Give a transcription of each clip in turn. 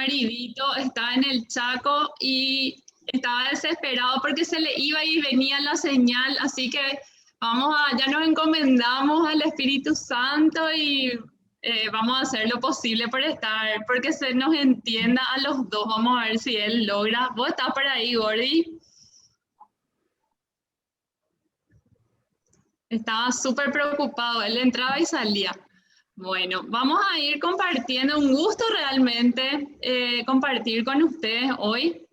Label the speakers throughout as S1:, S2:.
S1: maridito está en el Chaco y estaba desesperado porque se le iba y venía la señal, así que ya nos encomendamos al Espíritu Santo y vamos a hacer lo posible por estar, porque se nos entienda a los dos. Vamos a ver si él logra. ¿Vos estás por ahí, Gordy? Estaba súper preocupado, él entraba y salía. Bueno, vamos a ir compartiendo, un gusto realmente compartir con ustedes hoy.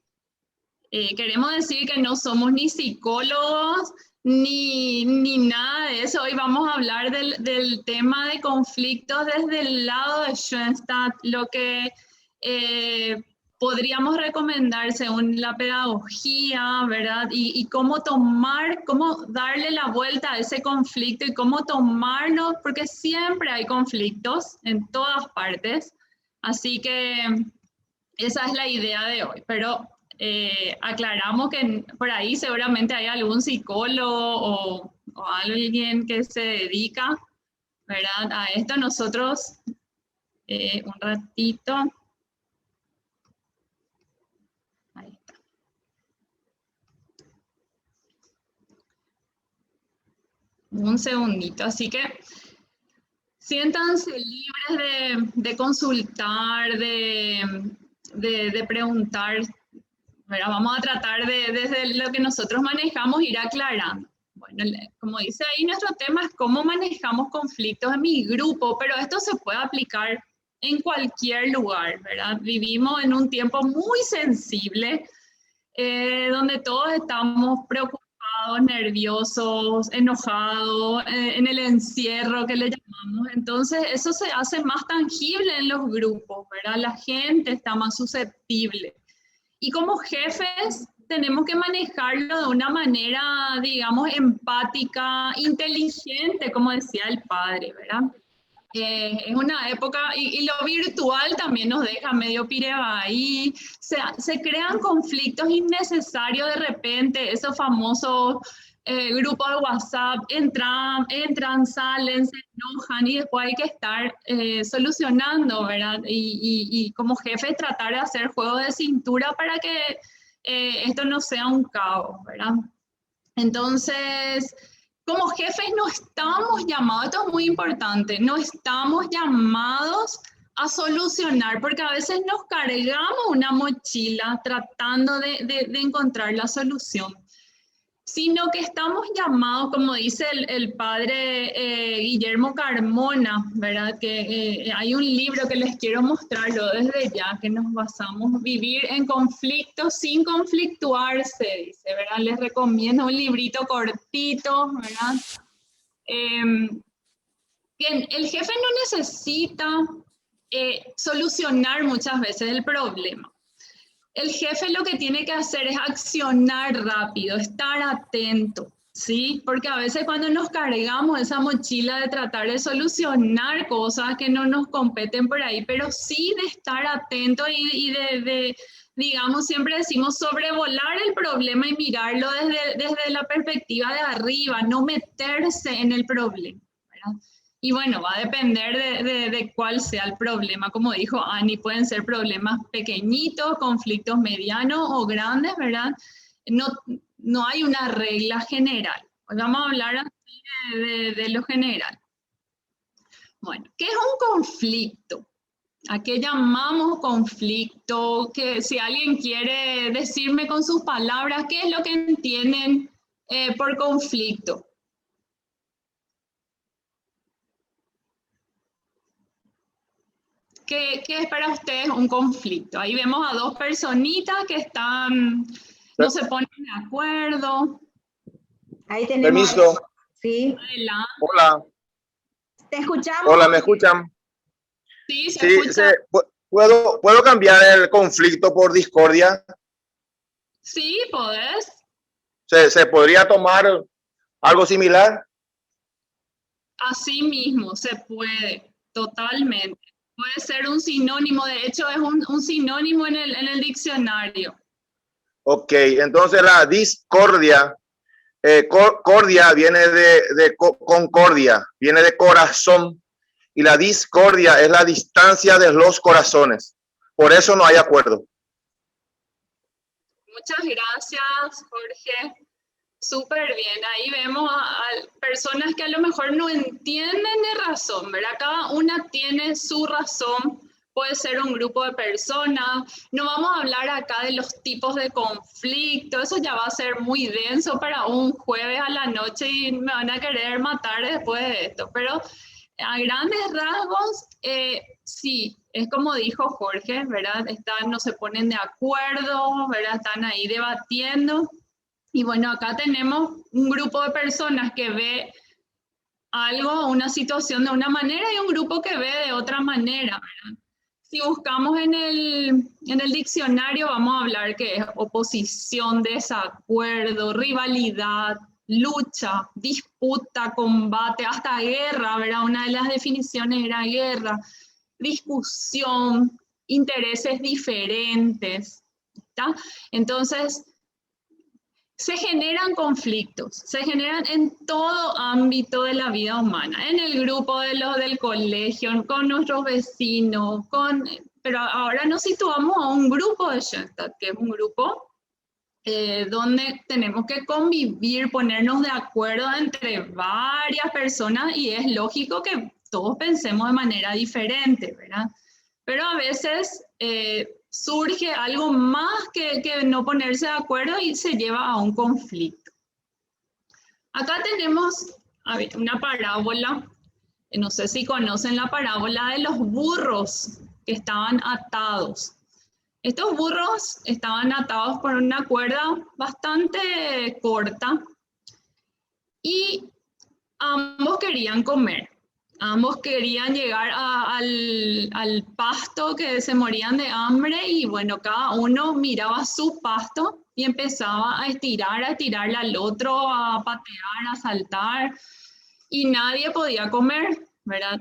S1: Queremos decir que no somos ni psicólogos ni nada de eso. Hoy vamos a hablar del tema de conflictos desde el lado de Schoenstatt, lo que podríamos recomendar según la pedagogía, ¿verdad? Y cómo darle la vuelta a ese conflicto y cómo tomarlo, porque siempre hay conflictos en todas partes. Así que esa es la idea de hoy, pero aclaramos que por ahí seguramente hay algún psicólogo o alguien que se dedica, ¿verdad? A esto. Nosotros, un ratito. Ahí está. Un segundito, así que siéntanse libres de consultar, de preguntar. Bueno, vamos a tratar desde lo que nosotros manejamos, ir aclarando. Bueno, como dice ahí, nuestro tema es cómo manejamos conflictos en mi grupo, pero esto se puede aplicar en cualquier lugar, ¿verdad? Vivimos en un tiempo muy sensible, donde todos estamos preocupados, nerviosos, enojados, en el encierro que le llamamos. Entonces, eso se hace más tangible en los grupos, ¿verdad? La gente está más susceptible. Y como jefes tenemos que manejarlo de una manera, digamos, empática, inteligente, como decía el padre, ¿verdad? Es una época, y lo virtual también nos deja medio pirebaí, se crean conflictos innecesarios de repente, esos famosos grupos de WhatsApp, entran, salen, se enojan y después hay que estar solucionando, ¿verdad? Y como jefe tratar de hacer juego de cintura para que esto no sea un caos, ¿verdad? Entonces, como jefes no estamos llamados, esto es muy importante, no estamos llamados a solucionar, porque a veces nos cargamos una mochila tratando de encontrar la solución, sino que estamos llamados, como dice el padre Guillermo Carmona, ¿verdad? Que hay un libro que les quiero mostrarlo desde ya, que nos basamos, Vivir en conflicto sin conflictuarse, dice, ¿verdad? Les recomiendo un librito cortito, ¿verdad? Bien, el jefe no necesita solucionar muchas veces el problema. El jefe lo que tiene que hacer es accionar rápido, estar atento, ¿sí? Porque a veces cuando nos cargamos esa mochila de tratar de solucionar cosas que no nos competen por ahí, pero sí de estar atento y digamos, siempre decimos sobrevolar el problema y mirarlo desde la perspectiva de arriba, no meterse en el problema, ¿verdad? Y bueno, va a depender de cuál sea el problema. Como dijo Ani, pueden ser problemas pequeñitos, conflictos medianos o grandes, ¿verdad? No hay una regla general. Hoy vamos a hablar así de lo general. Bueno, ¿qué es un conflicto? ¿A qué llamamos conflicto? Que si alguien quiere decirme con sus palabras, ¿qué es lo que entienden por conflicto? ¿Qué es para ustedes un conflicto? Ahí vemos a dos personitas que no se ponen de acuerdo.
S2: Ahí tenemos.
S3: Permiso.
S2: Sí.
S1: Adelante.
S3: Hola.
S2: ¿Te escuchamos?
S3: Hola, ¿me escuchan?
S1: Sí, se escucha.
S3: ¿Puedo cambiar el conflicto por discordia?
S1: Sí, podés.
S3: ¿Se podría tomar algo similar?
S1: Así mismo, se puede, totalmente. Puede ser un sinónimo, de hecho es un sinónimo en el diccionario.
S3: Ok, entonces la discordia, cordia viene de concordia, viene de corazón, y la discordia es la distancia de los corazones. Por eso no hay acuerdo.
S1: Muchas gracias, Jorge. Súper bien. Ahí vemos a personas que a lo mejor no entienden de razón, ¿verdad? Cada una tiene su razón. Puede ser un grupo de personas. No vamos a hablar acá de los tipos de conflicto. Eso ya va a ser muy denso para un jueves a la noche y me van a querer matar después de esto. Pero a grandes rasgos, sí, es como dijo Jorge, ¿verdad? No se ponen de acuerdo, ¿verdad? Están ahí debatiendo. Y bueno, acá tenemos un grupo de personas que ve algo, una situación de una manera y un grupo que ve de otra manera, ¿verdad? Si buscamos en el diccionario, vamos a hablar que es oposición, desacuerdo, rivalidad, lucha, disputa, combate, hasta guerra, ¿verdad? Una de las definiciones era guerra, discusión, intereses diferentes, ¿está? Entonces, se generan conflictos, se generan en todo ámbito de la vida humana, en el grupo de los del colegio, con nuestros vecinos, pero ahora nos situamos a un grupo de Schoenstatt, que es un grupo donde tenemos que convivir, ponernos de acuerdo entre varias personas y es lógico que todos pensemos de manera diferente, ¿verdad? Pero a veces surge algo más que no ponerse de acuerdo y se lleva a un conflicto. Acá tenemos una parábola, no sé si conocen la parábola de los burros que estaban atados. Estos burros estaban atados por una cuerda bastante corta y ambos querían comer. Ambos querían llegar al pasto, que se morían de hambre y bueno, cada uno miraba su pasto y empezaba a estirarle al otro, a patear, a saltar y nadie podía comer, ¿verdad?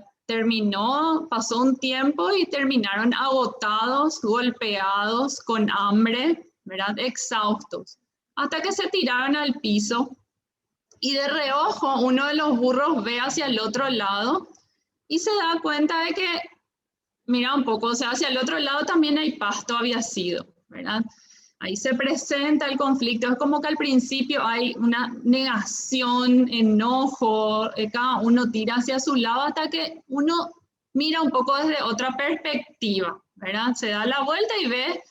S1: Pasó un tiempo y terminaron agotados, golpeados, con hambre, ¿verdad? Exhaustos, hasta que se tiraron al piso. Y de reojo uno de los burros ve hacia el otro lado y se da cuenta de que, mira un poco, o sea, hacia el otro lado también hay pasto, había sido, ¿verdad? Ahí se presenta el conflicto, es como que al principio hay una negación, enojo, cada uno tira hacia su lado hasta que uno mira un poco desde otra perspectiva, ¿verdad? Se da la vuelta y ve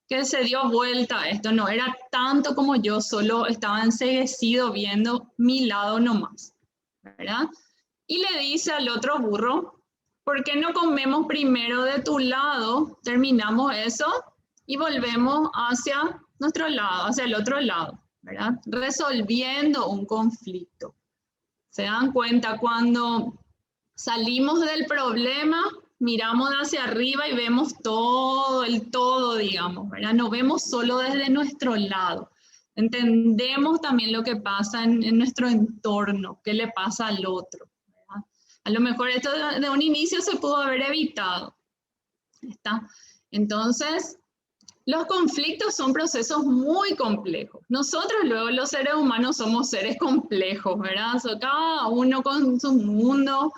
S1: que se dio vuelta, esto no era tanto como yo, solo estaba enceguecido viendo mi lado nomás, ¿verdad? Y le dice al otro burro, ¿por qué no comemos primero de tu lado, terminamos eso y volvemos hacia nuestro lado, hacia el otro lado, ¿verdad? Resolviendo un conflicto. ¿Se dan cuenta? Cuando salimos del problema, miramos hacia arriba y vemos todo, el todo, digamos, ¿verdad? No vemos solo desde nuestro lado. Entendemos también lo que pasa en nuestro entorno, qué le pasa al otro, ¿verdad? A lo mejor esto de un inicio se pudo haber evitado, ¿está? Entonces, los conflictos son procesos muy complejos. Nosotros luego los seres humanos somos seres complejos, ¿verdad? Cada uno con su mundo.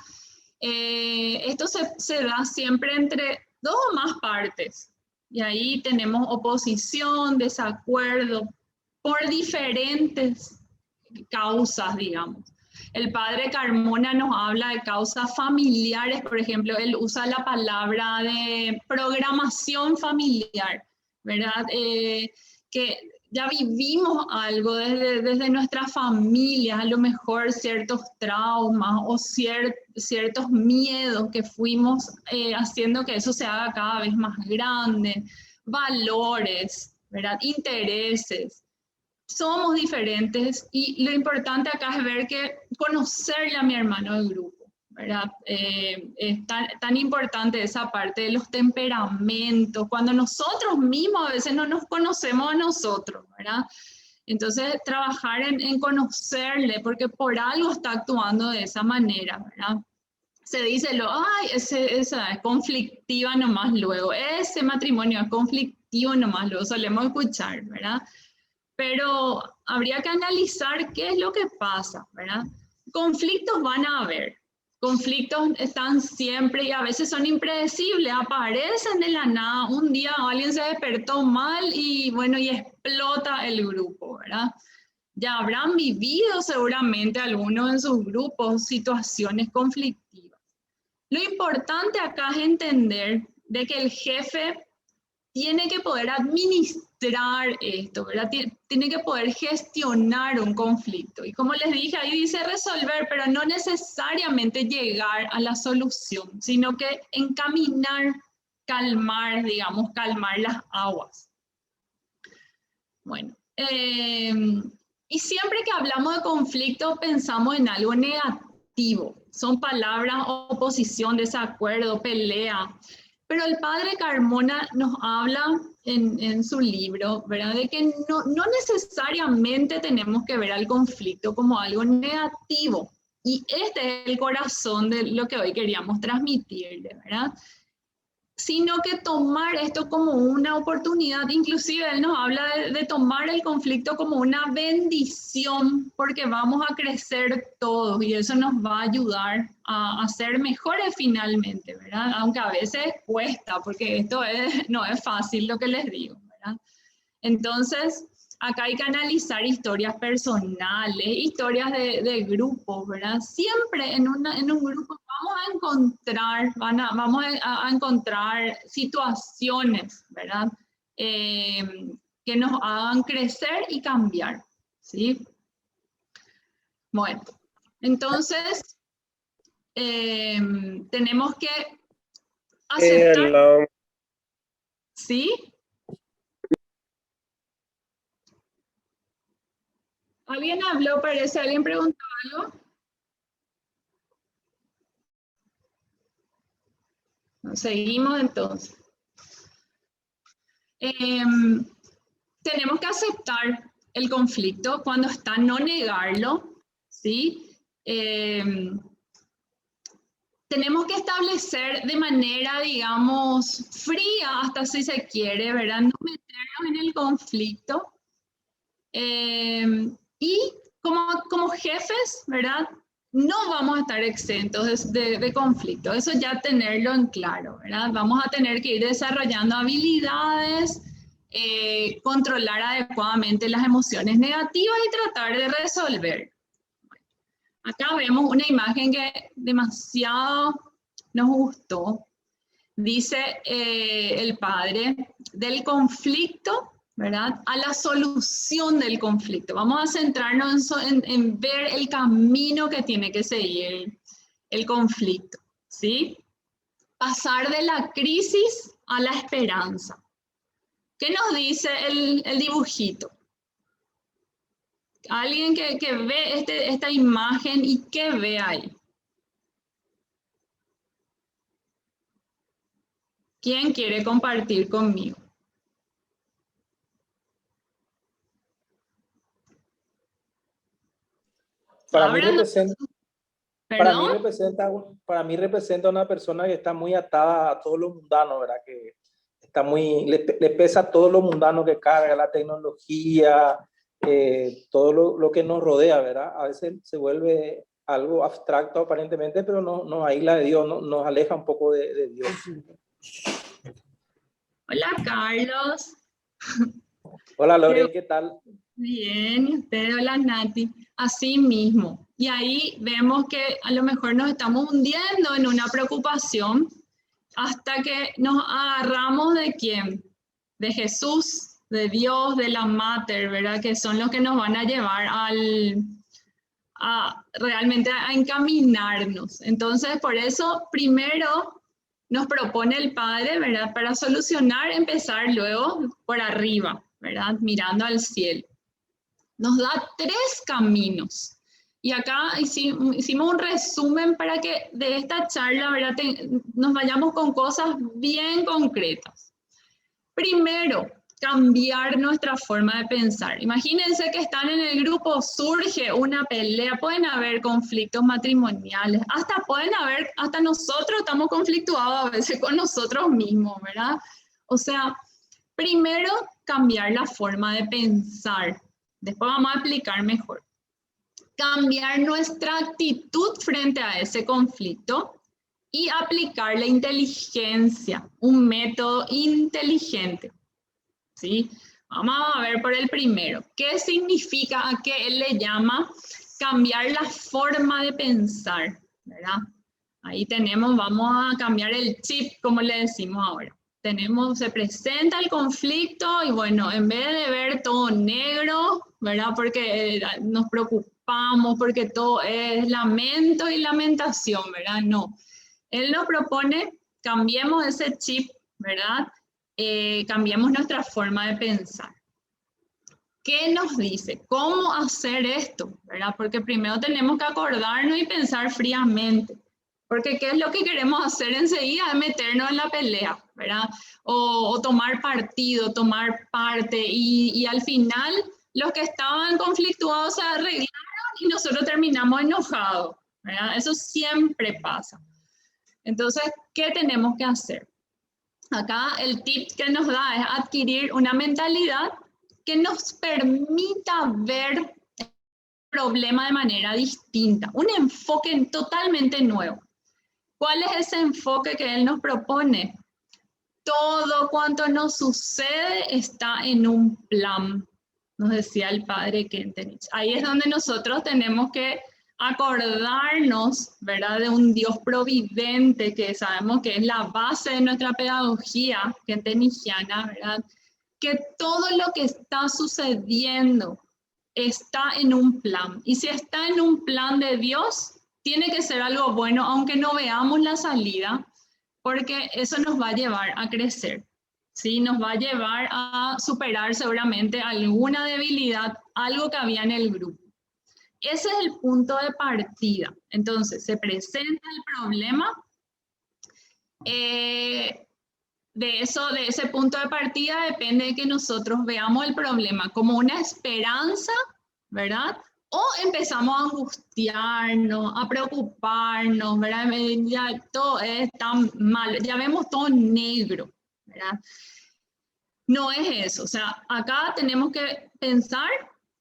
S1: Esto se da siempre entre dos o más partes. Y ahí tenemos oposición, desacuerdo, por diferentes causas, digamos. El padre Carmona nos habla de causas familiares, por ejemplo, él usa la palabra de programación familiar, ¿verdad? Que ya vivimos algo desde nuestras familias, a lo mejor ciertos traumas o ciertos miedos que fuimos haciendo que eso se haga cada vez más grande, valores, ¿verdad? Intereses. Somos diferentes y lo importante acá es ver que conocerle a mi hermano del grupo, ¿verdad? Es tan importante esa parte de los temperamentos, cuando nosotros mismos a veces no nos conocemos a nosotros, ¿verdad? Entonces, trabajar en conocerle, porque por algo está actuando de esa manera, ¿verdad? Se dice, ay, esa es conflictiva nomás luego, ese matrimonio es conflictivo nomás luego, solemos escuchar, ¿verdad? Pero habría que analizar qué es lo que pasa, ¿verdad? Conflictos van a haber. Conflictos están siempre y a veces son impredecibles, aparecen de la nada. Un día alguien se despertó mal y bueno, y explota el grupo, ¿verdad? Ya habrán vivido seguramente algunos en sus grupos situaciones conflictivas. Lo importante acá es entender de que el jefe tiene que poder administrar esto, ¿verdad? Tiene que poder gestionar un conflicto. Y como les dije, ahí dice resolver, pero no necesariamente llegar a la solución, sino que encaminar, calmar, digamos, calmar las aguas. Bueno, y siempre que hablamos de conflicto pensamos en algo negativo. Son palabras, oposición, desacuerdo, pelea. Pero el padre Carmona nos habla en su libro, ¿verdad? De que no necesariamente tenemos que ver al conflicto como algo negativo. Y este es el corazón de lo que hoy queríamos transmitirle, ¿verdad? Sino que tomar esto como una oportunidad, inclusive él nos habla de tomar el conflicto como una bendición, porque vamos a crecer todos y eso nos va a ayudar a ser mejores finalmente, ¿verdad? Aunque a veces cuesta, porque esto no es fácil lo que les digo, ¿verdad? Entonces, acá hay que analizar historias personales, historias de grupos, ¿verdad? Siempre en un grupo vamos a encontrar situaciones, ¿verdad? Que nos hagan crecer y cambiar, ¿sí? Bueno, entonces tenemos que aceptar, ¿sí? ¿Alguien habló? Parece, ¿alguien preguntó algo? Seguimos entonces. Tenemos que aceptar el conflicto cuando está, no negarlo, ¿sí? Tenemos que establecer de manera, digamos, fría, hasta si se quiere, ¿verdad? No meternos en el conflicto. Y como jefes, ¿verdad? No vamos a estar exentos de conflicto, eso ya tenerlo en claro, ¿verdad? Vamos a tener que ir desarrollando habilidades, controlar adecuadamente las emociones negativas y tratar de resolver. Acá vemos una imagen que demasiado nos gustó. Dice el padre, del conflicto, ¿verdad?, a la solución del conflicto. Vamos a centrarnos en ver el camino que tiene que seguir el conflicto, ¿sí? Pasar de la crisis a la esperanza. ¿Qué nos dice el dibujito? Alguien que ve esta imagen y ¿qué ve ahí? ¿Quién quiere compartir conmigo?
S4: Para mí representa una persona que está muy atada a todo lo mundano, ¿verdad? Que está le pesa todo lo mundano que carga, la tecnología, todo lo que nos rodea, ¿verdad? A veces se vuelve algo abstracto aparentemente, pero nos aísla de Dios, nos aleja un poco de Dios.
S1: Hola, Carlos.
S4: Hola, Lore, ¿qué tal?
S1: Bien, y usted, hola, Nati. Así mismo. Y ahí vemos que a lo mejor nos estamos hundiendo en una preocupación hasta que nos agarramos ¿de quién? De Jesús, de Dios, de la Mater, ¿verdad? Que son los que nos van a llevar realmente a encaminarnos. Entonces, por eso, primero nos propone el Padre, ¿verdad? Para solucionar, empezar luego por arriba, ¿verdad? Mirando al cielo. Nos da 3 caminos. Y acá hicimos un resumen para que de esta charla, ¿verdad?, nos vayamos con cosas bien concretas. Primero, cambiar nuestra forma de pensar. Imagínense que están en el grupo, surge una pelea, pueden haber conflictos matrimoniales, hasta nosotros estamos conflictuados a veces con nosotros mismos, ¿verdad? O sea, primero, cambiar la forma de pensar. Después vamos a explicar mejor. cambiar nuestra actitud frente a ese conflicto y aplicar la inteligencia, un método inteligente, ¿sí? Vamos a ver por el primero. ¿Qué significa a qué él le llama cambiar la forma de pensar? ¿Verdad? Ahí tenemos, vamos a cambiar el chip, como le decimos ahora. Se presenta el conflicto y bueno, en vez de ver todo negro, ¿verdad? Porque nos preocupamos, porque todo es lamento y lamentación, ¿verdad? No. Él nos propone, cambiemos ese chip, ¿verdad? Cambiemos nuestra forma de pensar. ¿Qué nos dice? ¿Cómo hacer esto? ¿Verdad? Porque primero tenemos que acordarnos y pensar fríamente. Porque ¿qué es lo que queremos hacer enseguida? Es meternos en la pelea, ¿verdad? O tomar partido, tomar parte. Y al final, los que estaban conflictuados se arreglaron y nosotros terminamos enojados, ¿verdad? Eso siempre pasa. Entonces, ¿qué tenemos que hacer? Acá el tip que nos da es adquirir una mentalidad que nos permita ver el problema de manera distinta, un enfoque totalmente nuevo. ¿Cuál es ese enfoque que él nos propone? Todo cuanto nos sucede está en un plan, nos decía el padre Kentenich. Ahí es donde nosotros tenemos que acordarnos, ¿verdad?, de un Dios providente, que sabemos que es la base de nuestra pedagogía kentenichiana, ¿verdad? Que todo lo que está sucediendo está en un plan. Y si está en un plan de Dios, tiene que ser algo bueno, aunque no veamos la salida, porque eso nos va a llevar a crecer, ¿sí? Nos va a llevar a superar seguramente alguna debilidad, algo que había en el grupo. Ese es el punto de partida. Entonces, se presenta el problema. De ese punto de partida depende de que nosotros veamos el problema como una esperanza, ¿verdad? O empezamos a angustiarnos, a preocuparnos, ¿verdad? Ya todo es tan malo, ya vemos todo negro, ¿verdad? No es eso. O sea, acá tenemos que pensar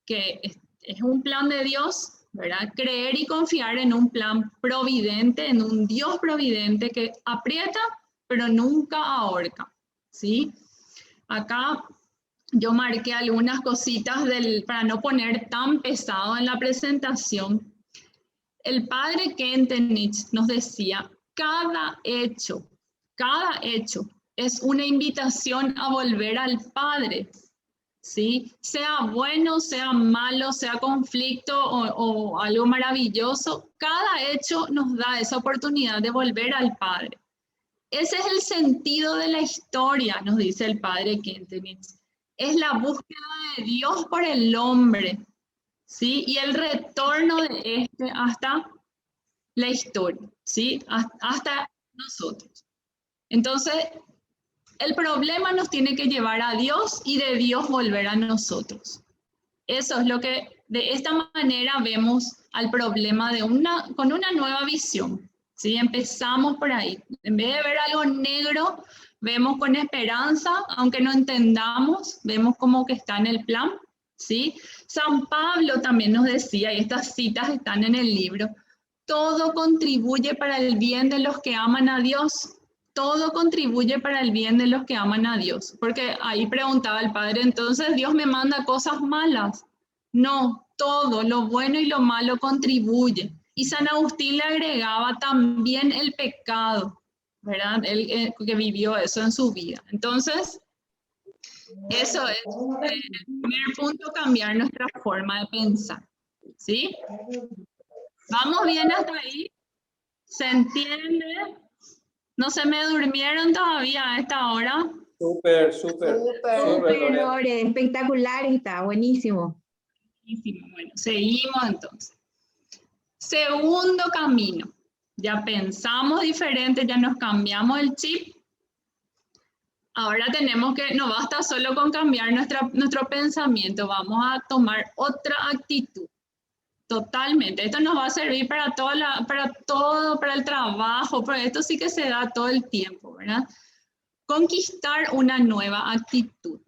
S1: que es un plan de Dios, ¿verdad? Creer y confiar en un plan providente, en un Dios providente que aprieta, pero nunca ahorca, ¿sí? Acá yo marqué algunas cositas para no poner tan pesado en la presentación. El padre Kentenich nos decía, cada hecho es una invitación a volver al Padre, ¿sí? Sea bueno, sea malo, sea conflicto o algo maravilloso, cada hecho nos da esa oportunidad de volver al Padre. Ese es el sentido de la historia, nos dice el padre Kentenich. Es la búsqueda de Dios por el hombre, ¿sí? Y el retorno de hasta la historia, ¿sí? Hasta nosotros. Entonces, el problema nos tiene que llevar a Dios y de Dios volver a nosotros. Eso es lo que, de esta manera vemos al problema con una nueva visión, ¿sí? Empezamos por ahí. En vez de ver algo negro, vemos con esperanza, aunque no entendamos, vemos como que está en el plan, ¿sí? San Pablo también nos decía, y estas citas están en el libro, todo contribuye para el bien de los que aman a Dios. Todo contribuye para el bien de los que aman a Dios. Porque ahí preguntaba el padre, entonces Dios me manda cosas malas. No, todo, lo bueno y lo malo contribuye. Y San Agustín le agregaba también el pecado, ¿verdad? Él que vivió eso en su vida. Entonces, eso es el primer punto, cambiar nuestra forma de pensar, ¿sí? ¿Vamos bien hasta ahí? ¿Se entiende? ¿No se me durmieron todavía a esta hora?
S4: Súper,
S2: Lore, espectacular está, buenísimo.
S1: Buenísimo. Bueno, seguimos entonces. Segundo camino. Ya pensamos diferente, ya nos cambiamos el chip. Ahora tenemos que, no basta solo con cambiar nuestro pensamiento, vamos a tomar otra actitud. Totalmente. Esto nos va a servir para todo, para el trabajo, pero esto sí que se da todo el tiempo, ¿verdad? Conquistar una nueva actitud.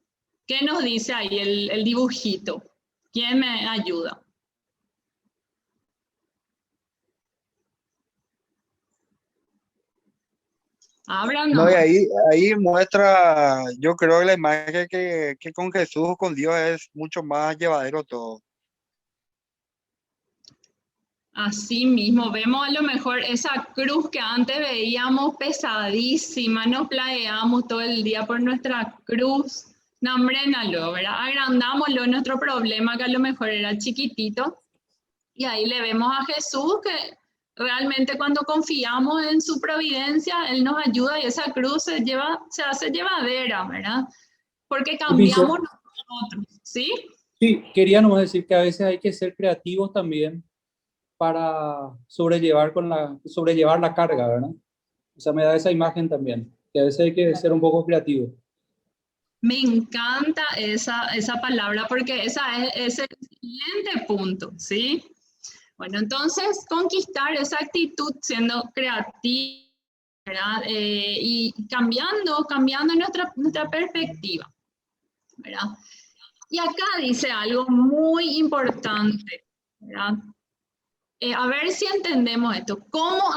S1: ¿Qué nos dice ahí el dibujito? ¿Quién me ayuda? Abran
S5: No, y
S1: nomás.
S5: ahí muestra, yo creo que la imagen que con Jesús, con Dios es mucho más llevadero todo.
S1: Así mismo, vemos a lo mejor esa cruz que antes veíamos pesadísima, nos plagueamos todo el día por nuestra cruz. Nombrénalo, ¿verdad? Agrandámoslo nuestro problema que a lo mejor era chiquitito. Y ahí le vemos a Jesús que realmente cuando confiamos en su providencia, Él nos ayuda y esa cruz se hace llevadera, ¿verdad? Porque cambiamos nosotros, ¿sí?
S6: Sí, quería nomás decir que a veces hay que ser creativos también para sobrellevar la carga, ¿verdad? O sea, me da esa imagen también, que a veces hay que ser un poco creativo.
S1: Me encanta esa palabra porque esa es el siguiente punto, ¿sí? Bueno, entonces conquistar esa actitud siendo creativa, ¿verdad? Y cambiando nuestra perspectiva, ¿verdad? Y acá dice algo muy importante, ¿verdad? A ver si entendemos esto. ¿Cómo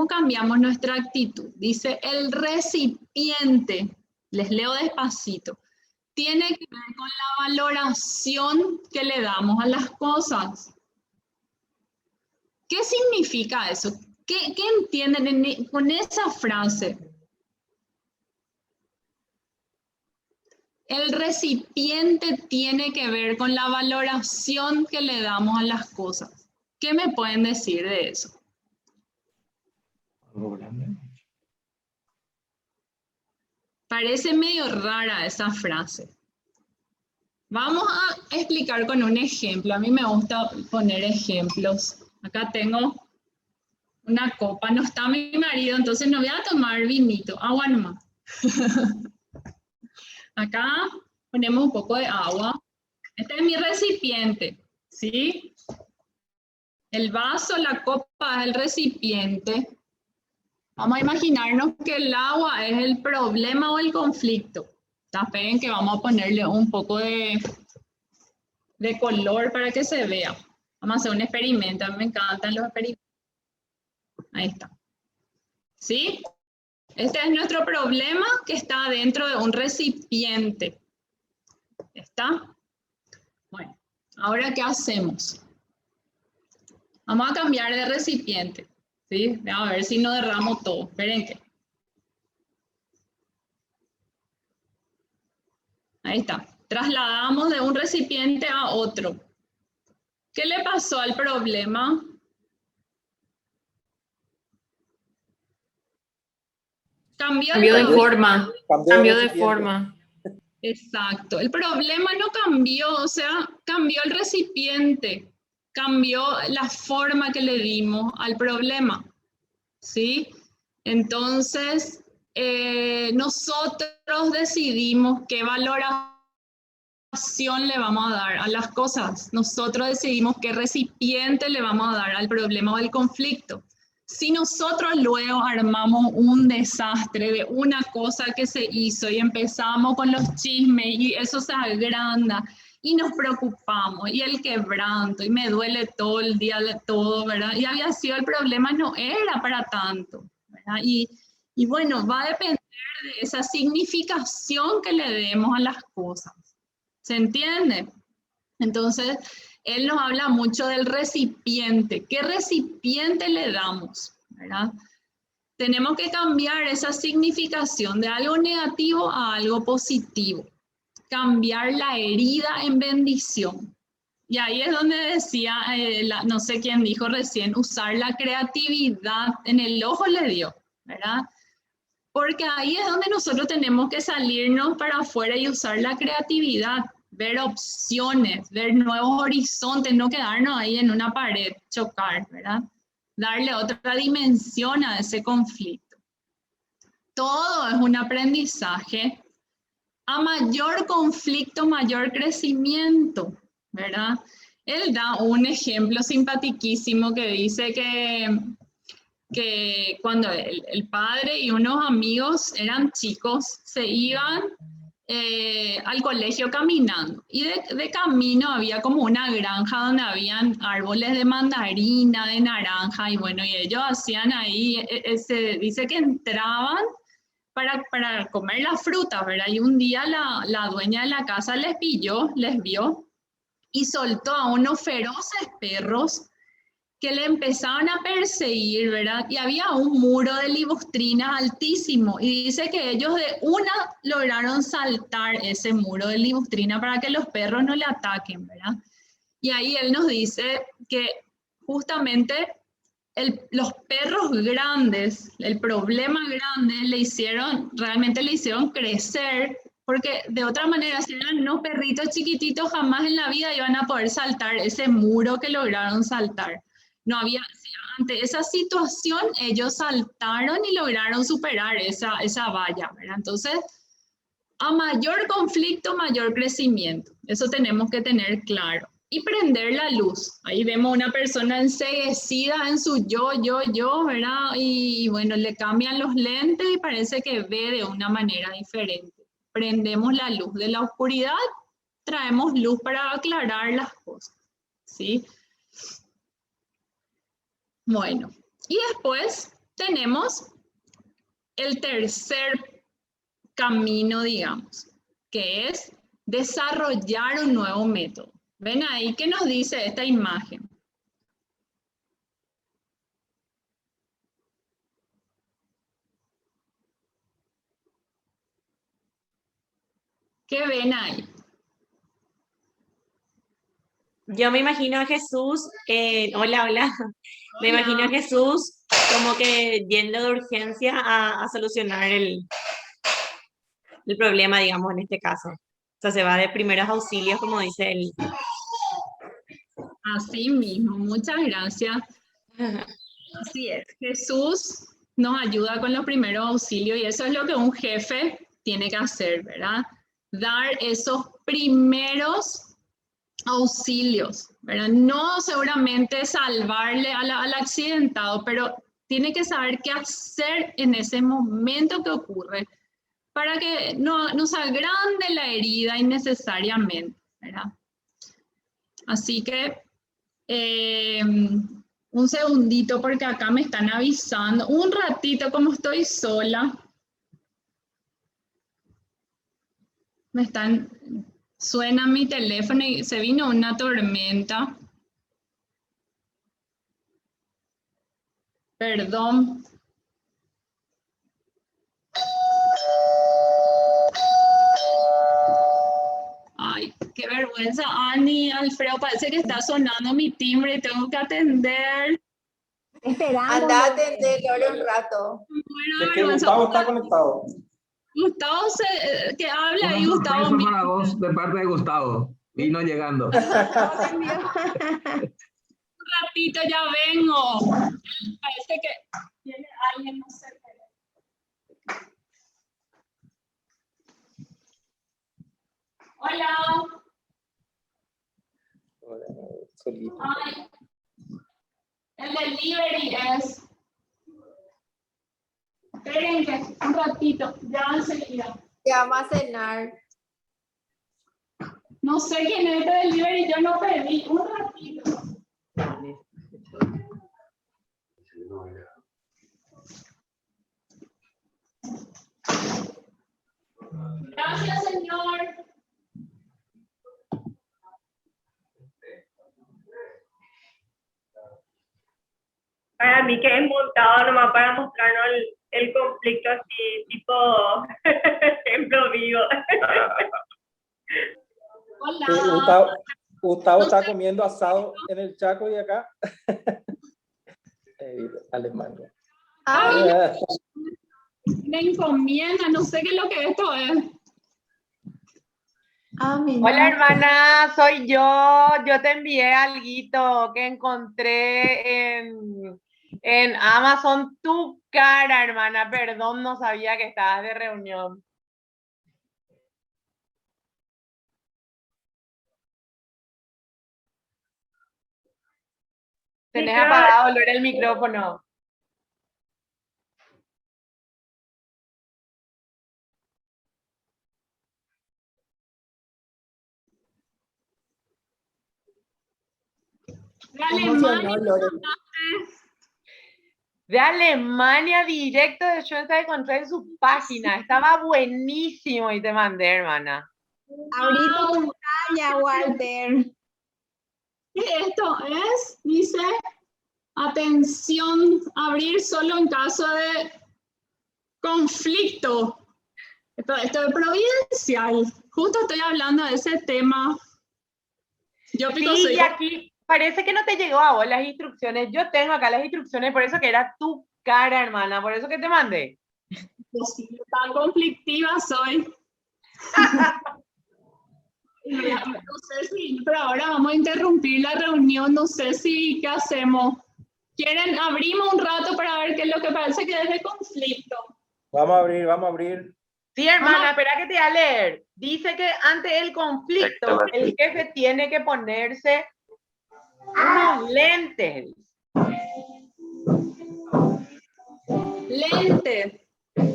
S1: cambiamos nuestra actitud? Dice, el recipiente, les leo despacito, tiene que ver con la valoración que le damos a las cosas. ¿Qué significa eso? ¿Qué entienden con esa frase? El recipiente tiene que ver con la valoración que le damos a las cosas. ¿Qué me pueden decir de eso? Parece medio rara esa frase. Vamos a explicar con un ejemplo. A mí me gusta poner ejemplos. Acá tengo una copa. No está mi marido, entonces no voy a tomar vinito. Agua nomás. Acá ponemos un poco de agua. Este es mi recipiente, ¿sí? El vaso, la copa es el recipiente. Vamos a imaginarnos que el agua es el problema o el conflicto. Esperen que vamos a ponerle un poco de color para que se vea. Vamos a hacer un experimento. A mí me encantan los experimentos. Ahí está. ¿Sí? Este es nuestro problema que está dentro de un recipiente. ¿Está? Bueno, ahora ¿qué hacemos? Vamos a cambiar de recipiente. ¿Sí? A ver si no derramo todo. Esperen que. Ahí está. Trasladamos de un recipiente a otro. ¿Qué le pasó al problema? Cambió de forma.
S6: Cambió de forma.
S1: Exacto. El problema no cambió, o sea, cambió el recipiente, cambió la forma que le dimos al problema, ¿sí? Entonces, nosotros decidimos qué valoración le vamos a dar a las cosas. Nosotros decidimos qué recipiente le vamos a dar al problema o al conflicto. Si nosotros luego armamos un desastre de una cosa que se hizo y empezamos con los chismes y eso se agranda y nos preocupamos y el quebranto y me duele todo el día de todo, ¿verdad? Y había sido el problema, no era para tanto, ¿verdad? Y bueno, va a depender de esa significación que le demos a las cosas. ¿Se entiende? Entonces, él nos habla mucho del recipiente. ¿Qué recipiente le damos? ¿Verdad? Tenemos que cambiar esa significación de algo negativo a algo positivo. Cambiar la herida en bendición. Y ahí es donde decía, no sé quién dijo recién, usar la creatividad en el ojo le dio, ¿verdad? Porque ahí es donde nosotros tenemos que salirnos para afuera y usar la creatividad, ver opciones, ver nuevos horizontes, no quedarnos ahí en una pared, chocar, ¿verdad? Darle otra dimensión a ese conflicto. Todo es un aprendizaje. A mayor conflicto, mayor crecimiento, ¿verdad? Él da un ejemplo simpaticísimo que dice que cuando el padre y unos amigos eran chicos, se iban al colegio caminando. Y de camino había como una granja donde habían árboles de mandarina, de naranja, y bueno, y ellos hacían ahí, dice que entraban para comer la fruta, ¿verdad? Y un día la dueña de la casa les vio y soltó a unos feroces perros que le empezaban a perseguir, ¿verdad? Y había un muro de libustrinas altísimo y dice que ellos de una lograron saltar ese muro de libustrina para que los perros no le ataquen, ¿verdad? Y ahí él nos dice que justamente los perros grandes, el problema grande realmente le hicieron crecer, porque de otra manera, si eran unos perritos chiquititos, jamás en la vida iban a poder saltar ese muro que lograron saltar. No había, ante esa situación, ellos saltaron y lograron superar esa valla, ¿verdad? Entonces, a mayor conflicto, mayor crecimiento. Eso tenemos que tener claro. Y prender la luz. Ahí vemos una persona enceguecida en su yo, ¿verdad? Y bueno, le cambian los lentes y parece que ve de una manera diferente. Prendemos la luz. De la oscuridad traemos luz para aclarar las cosas, ¿sí? Bueno, y después tenemos el tercer camino, digamos, que es desarrollar un nuevo método. ¿Ven ahí qué nos dice esta imagen? ¿Qué ven ahí?
S7: Yo me imagino a Jesús, hola, me imagino a Jesús como que yendo de urgencia a solucionar el problema, digamos, en este caso. O sea, se va de primeros auxilios, como dice él.
S1: Así mismo, muchas gracias. Así es, Jesús nos ayuda con los primeros auxilios y eso es lo que un jefe tiene que hacer, ¿verdad? Dar esos primeros auxilios, ¿verdad? No seguramente salvarle al accidentado, pero tiene que saber qué hacer en ese momento que ocurre para que no se agrande la herida innecesariamente, ¿verdad? Así que un segundito porque acá me están avisando, un ratito como estoy sola, suena mi teléfono y se vino una tormenta. Perdón. Ay, qué vergüenza, Ani, Alfredo, parece que está sonando mi timbre y tengo que atender.
S2: Esperando.
S8: Anda a atender ahora un rato.
S4: Es que Gustavo está conectado.
S1: Gustavo, que habla ahí,
S9: Una
S1: Gustavo.
S9: sorpresa para vos de parte de Gustavo. Vino llegando.
S1: Un ratito ya vengo. Parece que tiene alguien, no sé. Hola.
S4: Hola, solito.
S1: Ay, el delivery es. Esperen que un ratito, ya enseguida.
S8: Ya vamos a cenar.
S1: No sé quién es este delivery, yo no pedí. Un ratito. Gracias, señor.
S10: Para mí que es montado nomás para mostrarnos el conflicto así, tipo ejemplo vivo.
S1: Hola.
S4: Gustavo está comiendo asado en el Chaco y acá. Alemania.
S1: Ay, me encomienda, no sé qué es lo que esto es.
S10: Hola hermana, soy yo. Yo te envié alguito que encontré en Amazon. Tu cara, hermana, perdón, no sabía que estabas de reunión. Tenés apagado, Lore, el micrófono.
S1: De Alemania.
S10: De Alemania, directo de Schoenstatt, encontré en su página. Estaba buenísimo y te mandé, hermana.
S2: Abrí tu pantalla, Walter.
S1: ¿Qué esto es? Dice, atención, abrir solo en caso de conflicto. Esto es providencial. Justo estoy hablando de ese tema. Yo pico
S10: Sí,
S1: soy
S10: y aquí parece que no te llegó a vos las instrucciones. Yo tengo acá las instrucciones, por eso que era tu cara, hermana, por eso que te mandé.
S1: tan conflictiva soy. No sé si, pero ahora vamos a interrumpir la reunión, no sé si, ¿qué hacemos? ¿Quieren, abrimos un rato para ver qué es lo que parece que es de conflicto?
S4: Vamos a abrir, vamos a abrir.
S10: Sí, hermana, espera que te voy a leer. Dice que ante el conflicto, el jefe tiene que ponerse unos lentes.
S1: Lentes.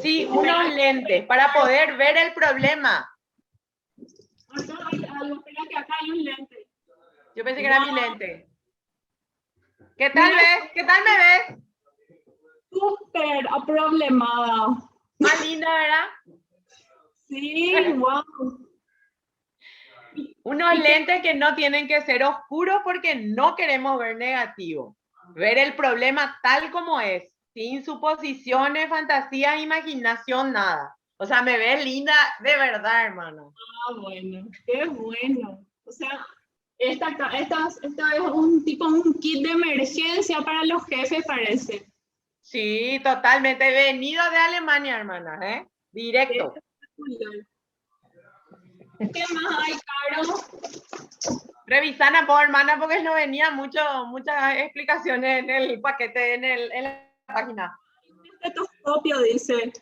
S10: Sí, unos lentes para poder ver el problema.
S1: Acá hay algo, espera que acá hay un lente.
S10: Yo pensé que era mi lente. ¿Qué tal ves? ¿Qué tal me ves?
S1: Súper aproblemada.
S10: Más linda, ¿verdad?
S1: Sí, wow.
S10: Unos lentes que no tienen que ser oscuros porque no queremos ver negativo. Ver el problema tal como es, sin suposiciones, fantasías, imaginación, nada. O sea, me ves linda de verdad, hermano.
S1: Ah, bueno, qué bueno. O sea, esto es un kit de emergencia para los jefes, parece.
S10: Sí, totalmente. Venido de Alemania, hermana, ¿eh? Directo.
S1: ¿Qué más hay, Caro?
S10: Revisana, por hermana, porque no venía muchas explicaciones en el paquete, en la página.
S1: Estetoscopio, dice.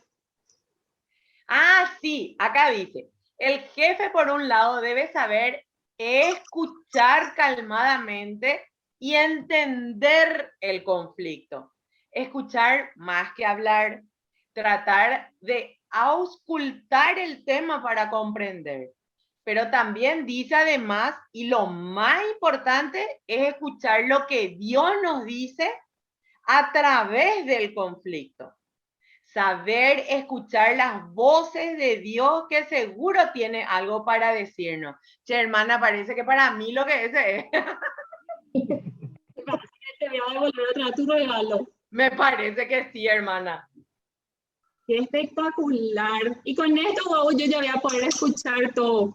S10: Ah, sí, acá dice. El jefe, por un lado, debe saber escuchar calmadamente y entender el conflicto. Escuchar más que hablar. Tratar de auscultar el tema para comprender. Pero también dice además, y lo más importante, es escuchar lo que Dios nos dice a través del conflicto. Saber escuchar las voces de Dios que seguro tiene algo para decirnos. Che, hermana, parece que para mí lo que es.
S1: Te voy a devolver otra tu regalo.
S10: Me parece que sí, hermana.
S1: Qué espectacular. Y con esto, wow, yo ya voy a poder escuchar todo.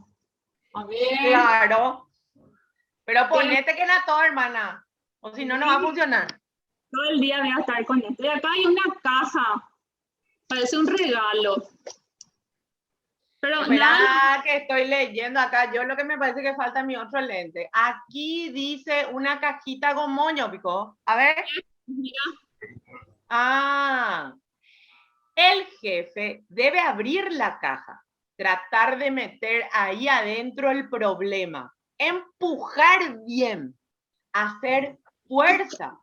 S1: A ver.
S10: Claro. Pero ponete que la todo, hermana. O si no, no va a funcionar.
S1: Todo el día voy a estar con esto. Y acá hay una caja. Parece un regalo. Pero
S10: espera que estoy leyendo acá. Yo lo que me parece que falta es mi otro lente. Aquí dice una cajita con moño, Pico. A ver.
S1: Mira.
S10: Ah. El jefe debe abrir la caja, tratar de meter ahí adentro el problema, empujar bien, hacer fuerza.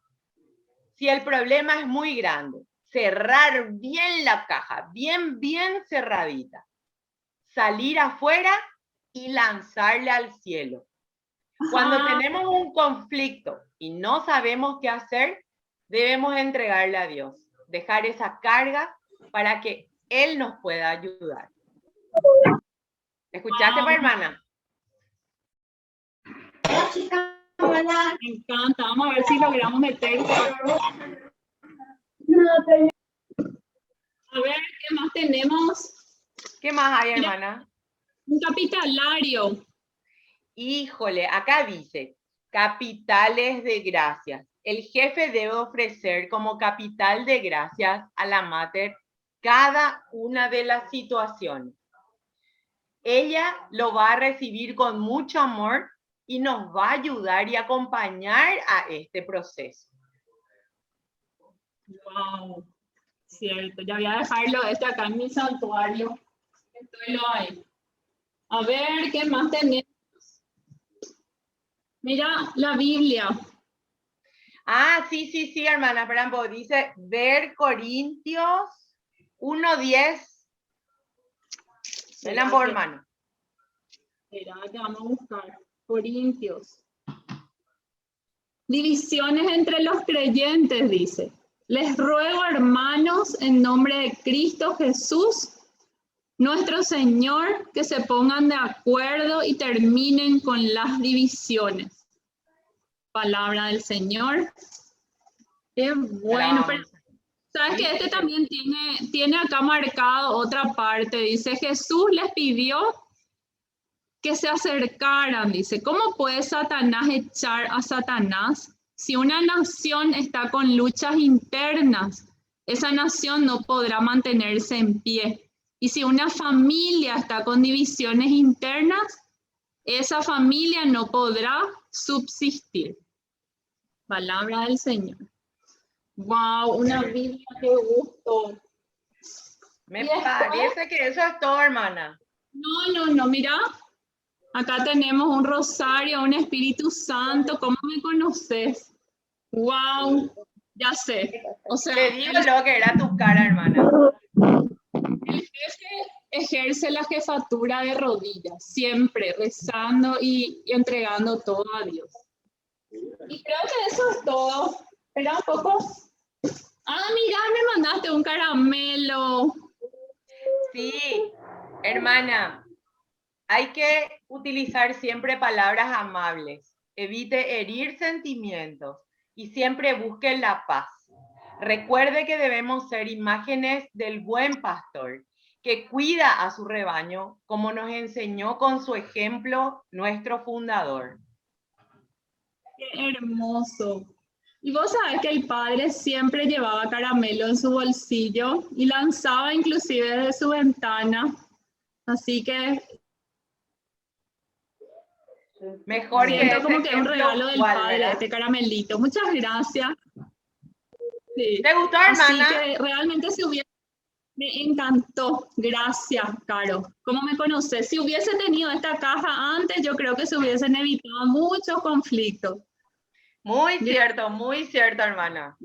S10: Si el problema es muy grande, cerrar bien la caja, bien cerradita. Salir afuera y lanzarle al cielo. Cuando tenemos un conflicto y no sabemos qué hacer, debemos entregarle a Dios, dejar esa carga para que Él nos pueda ayudar. ¿Escuchaste, hermana?
S1: Me encanta. Vamos a ver si logramos meter. A ver, ¿qué más tenemos?
S10: ¿Qué más hay, hermana?
S1: Un capitalario.
S10: Híjole, acá dice, capitales de gracias. El jefe debe ofrecer como capital de gracias a la mater cada una de las situaciones. Ella lo va a recibir con mucho amor y nos va a ayudar y acompañar a este proceso.
S1: Wow, cierto. Ya voy a dejarlo acá en mi santuario. Esto lo hay. A ver, ¿qué más tenemos? Mira, la Biblia.
S10: Ah, sí, hermana, espera, dice ver Corintios 1:10. Ven, por hermano.
S1: Espera, que vamos a buscar. Corintios. Divisiones entre los creyentes, dice. Les ruego, hermanos, en nombre de Cristo Jesús, nuestro Señor, que se pongan de acuerdo y terminen con las divisiones. Palabra del Señor. Qué bueno, pero sabes que este también tiene acá marcado otra parte. Dice, Jesús les pidió que se acercaran. Dice, ¿cómo puede Satanás echar a Satanás? Si una nación está con luchas internas, esa nación no podrá mantenerse en pie. Y si una familia está con divisiones internas, esa familia no podrá subsistir. Palabra del Señor. ¡Wow! Una Biblia, qué gusto.
S10: Me parece que eso es todo, hermana.
S1: No, mira. Acá tenemos un rosario, un Espíritu Santo. ¿Cómo me conoces? ¡Wow! Ya sé. O sea,
S10: te digo lo que era tu cara, hermana.
S1: El jefe ejerce la jefatura de rodillas, siempre rezando y entregando todo a Dios. Y creo que eso es todo. Espera un poco. Ah, mira, me mandaste un caramelo.
S10: Sí, hermana. Hay que utilizar siempre palabras amables. Evite herir sentimientos y siempre busque la paz. Recuerde que debemos ser imágenes del buen pastor, que cuida a su rebaño, como nos enseñó con su ejemplo nuestro fundador.
S1: Qué hermoso. Y vos sabés que el padre siempre llevaba caramelo en su bolsillo y lanzaba inclusive desde su ventana. Así que
S10: mejor que
S1: siento como que es un regalo del padre, este caramelito. Muchas gracias. Sí.
S10: ¿Te gustó, hermana?
S1: Así que realmente me encantó. Gracias, Caro. ¿Cómo me conoces? Si hubiese tenido esta caja antes, yo creo que se hubiesen evitado muchos conflictos.
S10: Muy cierto, hermana.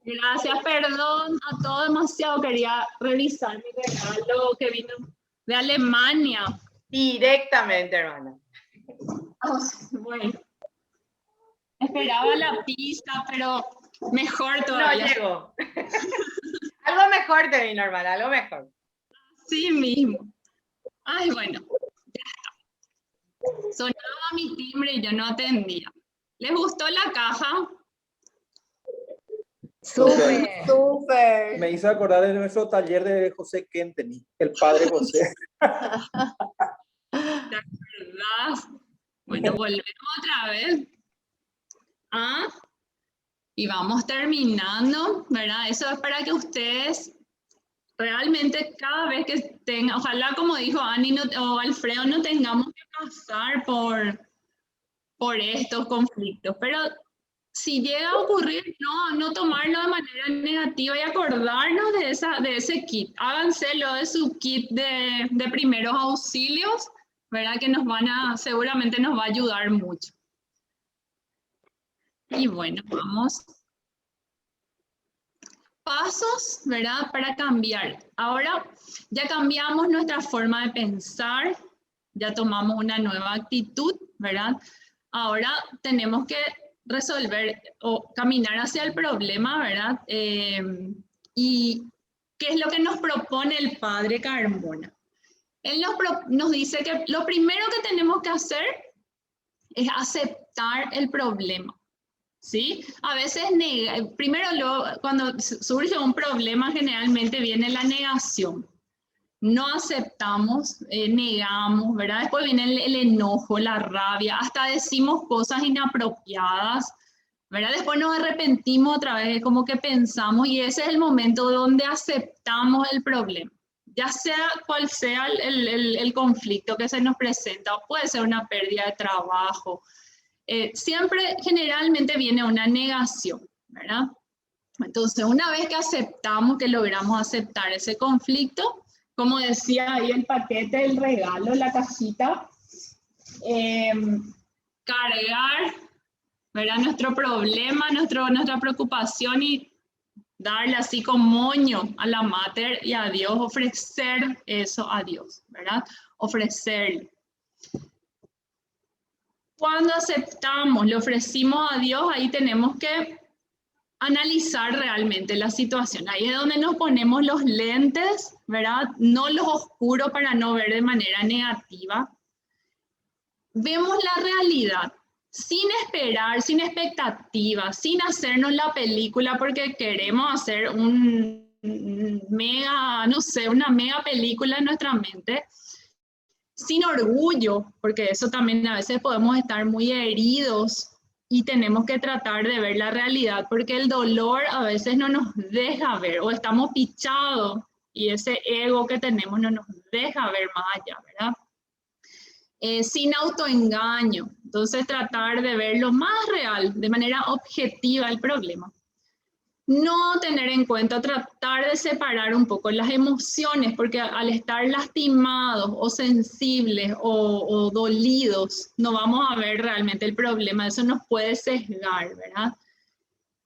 S1: Gracias, perdón a todo demasiado. Quería revisar mi regalo que vino de Alemania.
S10: Directamente, hermana.
S1: Oh, bueno. Esperaba la pista, pero mejor todavía.
S10: No llegó. Algo mejor te vino, hermana, algo mejor.
S1: Sí mismo. Ay, bueno, ya está. Sonaba mi timbre y yo no atendía. ¿Les gustó la caja?
S8: Súper, súper.
S4: Me hizo acordar de nuestro taller de José Kenteny, el padre José.
S1: ¿Te acordás? Bueno, volvemos otra vez. ¿Ah? Y vamos terminando, ¿verdad? Eso es para que ustedes realmente cada vez que tengan, ojalá como dijo Ani o Alfredo, no tengamos que pasar por estos conflictos, pero si llega a ocurrir, no tomarlo de manera negativa y acordarnos de ese kit. Háganselo de su kit de primeros auxilios, ¿verdad? Que seguramente nos va a ayudar mucho. Y bueno, vamos. Pasos, ¿verdad? Para cambiar. Ahora ya cambiamos nuestra forma de pensar, ya tomamos una nueva actitud, ¿verdad? Ahora tenemos que resolver o caminar hacia el problema, ¿verdad? ¿Y qué es lo que nos propone el padre Carmona? Él nos dice que lo primero que tenemos que hacer es aceptar el problema. ¿Sí? A veces, primero cuando surge un problema, generalmente viene la negación. No aceptamos, negamos, ¿verdad? Después viene el enojo, la rabia, hasta decimos cosas inapropiadas, ¿verdad? Después nos arrepentimos otra vez, como que pensamos, y ese es el momento donde aceptamos el problema. Ya sea cual sea el conflicto que se nos presenta, puede ser una pérdida de trabajo, siempre generalmente viene una negación, ¿verdad? Entonces, una vez que aceptamos, que logramos aceptar ese conflicto, como decía ahí el paquete, el regalo, la cajita, cargar, ¿verdad? Nuestro problema, nuestra preocupación y darle así con moño a la mater y a Dios, ofrecer eso a Dios, ¿verdad? Ofrecerle. Cuando aceptamos, le ofrecimos a Dios, ahí tenemos que analizar realmente la situación. Ahí es donde nos ponemos los lentes, ¿verdad? No los oscuros para no ver de manera negativa. Vemos la realidad sin esperar, sin expectativas, sin hacernos la película porque queremos hacer una mega película en nuestra mente, sin orgullo, porque eso también a veces podemos estar muy heridos y tenemos que tratar de ver la realidad porque el dolor a veces no nos deja ver o estamos pichados y ese ego que tenemos no nos deja ver más allá, ¿verdad? Sin autoengaño, entonces tratar de ver lo más real, de manera objetiva el problema. No tener en cuenta, tratar de separar un poco las emociones, porque al estar lastimados o sensibles o dolidos, no vamos a ver realmente el problema, eso nos puede sesgar, ¿verdad?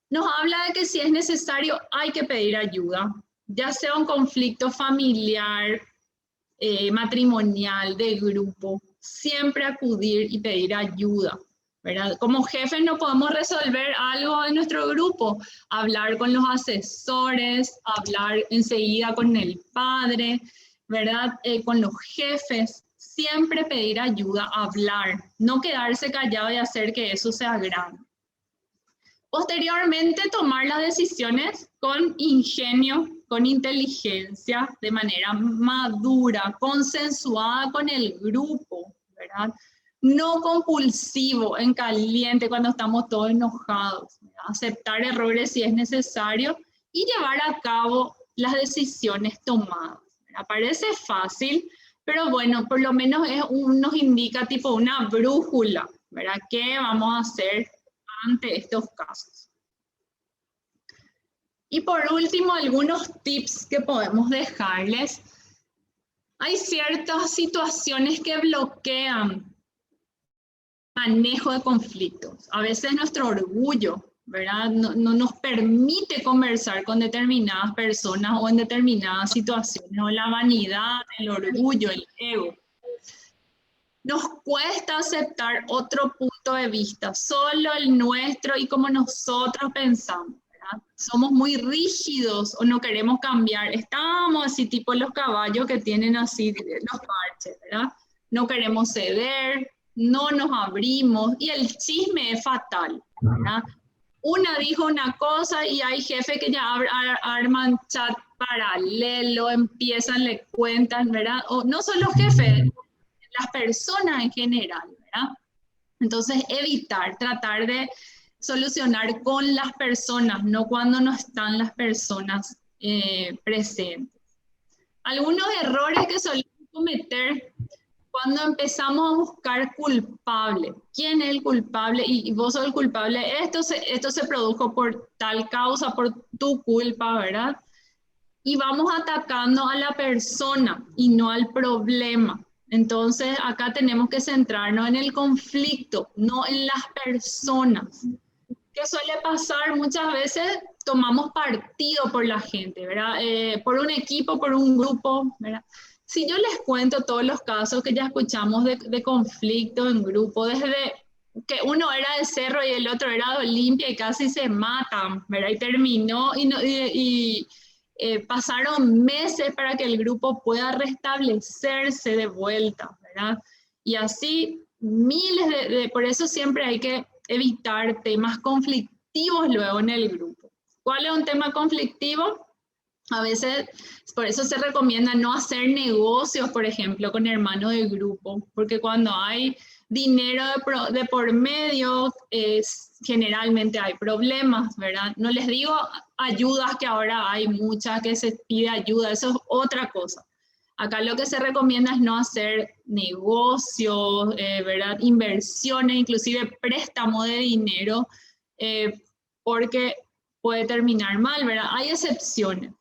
S1: Nos habla de que si es necesario hay que pedir ayuda, ya sea un conflicto familiar, matrimonial, de grupo, siempre acudir y pedir ayuda, ¿verdad? Como jefes no podemos resolver algo en nuestro grupo, hablar con los asesores, hablar enseguida con el padre, ¿verdad? Con los jefes, siempre pedir ayuda, hablar, no quedarse callado y hacer que eso sea grande. Posteriormente, tomar las decisiones con ingenio, con inteligencia, de manera madura, consensuada con el grupo, ¿verdad? No compulsivo, en caliente, cuando estamos todos enojados, ¿verdad? Aceptar errores si es necesario y llevar a cabo las decisiones tomadas, ¿verdad? Parece fácil, pero bueno, por lo menos nos indica tipo una brújula, ¿verdad? ¿Qué vamos a hacer ante estos casos? Y por último, algunos tips que podemos dejarles. Hay ciertas situaciones que bloquean el manejo de conflictos. A veces nuestro orgullo, ¿verdad? No nos permite conversar con determinadas personas o en determinadas situaciones, o la vanidad, el orgullo, el ego. Nos cuesta aceptar otro punto de vista, solo el nuestro y como nosotros pensamos, ¿verdad? Somos muy rígidos o no queremos cambiar. Estamos así tipo los caballos que tienen así los parches, ¿verdad? No queremos ceder, no nos abrimos y el chisme es fatal, ¿verdad? Una dijo una cosa y hay jefes que ya arman chat paralelo, empiezan, le cuentan, ¿verdad? O no solo jefes, las personas en general, ¿verdad? Entonces, tratar de solucionar con las personas, no cuando no están las personas presentes. Algunos errores que solemos cometer cuando empezamos a buscar culpable. ¿Quién es el culpable? Y vos sos el culpable. Esto se produjo por tal causa, por tu culpa, ¿verdad? Y vamos atacando a la persona y no al problema. Entonces, acá tenemos que centrarnos en el conflicto, no en las personas. ¿Qué suele pasar? Muchas veces tomamos partido por la gente, ¿verdad? Por un equipo, por un grupo, ¿verdad? Si yo les cuento todos los casos que ya escuchamos de conflicto en grupo, desde que uno era de Cerro y el otro era de Olimpia y casi se matan, ¿verdad? Y terminó pasaron meses para que el grupo pueda restablecerse de vuelta, ¿verdad? Y así por eso siempre hay que evitar temas conflictivos luego en el grupo. ¿Cuál es un tema conflictivo? A veces, por eso se recomienda no hacer negocios, por ejemplo, con hermanos del grupo, porque cuando hay dinero de por medio, generalmente hay problemas, ¿verdad? No les digo ayudas, que ahora hay muchas que se pide ayuda, eso es otra cosa. Acá lo que se recomienda es no hacer negocios, ¿verdad? Inversiones, inclusive préstamo de dinero, porque puede terminar mal, ¿verdad? Hay excepciones.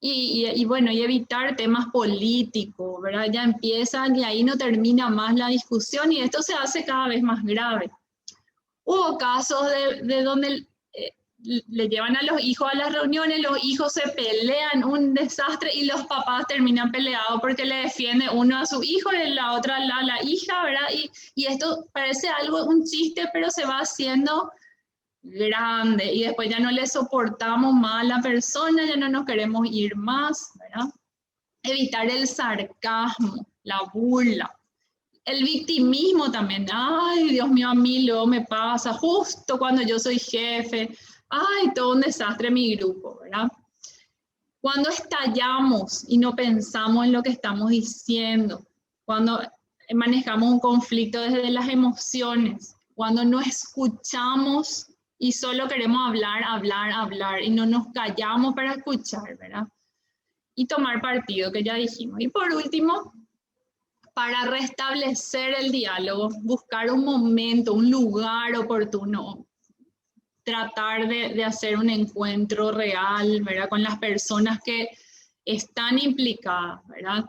S1: Y bueno, y evitar temas políticos, ¿verdad? Ya empiezan y ahí no termina más la discusión y esto se hace cada vez más grave. Hubo casos de donde le llevan a los hijos a las reuniones, los hijos se pelean, un desastre, y los papás terminan peleados porque le defiende uno a su hijo y la otra a la hija, ¿verdad? Y esto parece algo, un chiste, pero se va haciendo grande y después ya no le soportamos más a la persona, ya no nos queremos ir más, ¿verdad? Evitar el sarcasmo, la burla. El victimismo también, ay, Dios mío, a mí luego me pasa, justo cuando yo soy jefe, ay, todo un desastre mi grupo, ¿verdad? Cuando estallamos y no pensamos en lo que estamos diciendo, cuando manejamos un conflicto desde las emociones, cuando no escuchamos y solo queremos hablar y no nos callamos para escuchar, ¿verdad? Y tomar partido, que ya dijimos. Y por último, para restablecer el diálogo, buscar un momento, un lugar oportuno, tratar de hacer un encuentro real, ¿verdad? Con las personas que están implicadas, ¿verdad?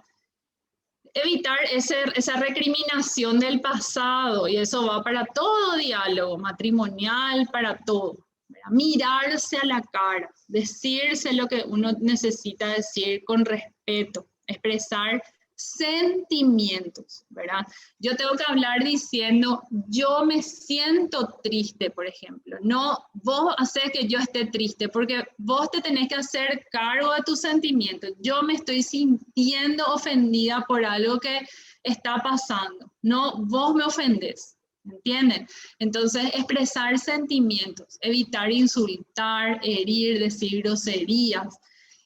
S1: Evitar esa recriminación del pasado, y eso va para todo diálogo, matrimonial, para todo, ¿verdad? Mirarse a la cara, decirse lo que uno necesita decir con respeto, expresar sentimientos, ¿verdad? Yo tengo que hablar diciendo, yo me siento triste, por ejemplo. No, vos haces que yo esté triste, porque vos te tenés que hacer cargo de tus sentimientos. Yo me estoy sintiendo ofendida por algo que está pasando. No, vos me ofendés, ¿entienden? Entonces, expresar sentimientos, evitar insultar, herir, decir groserías.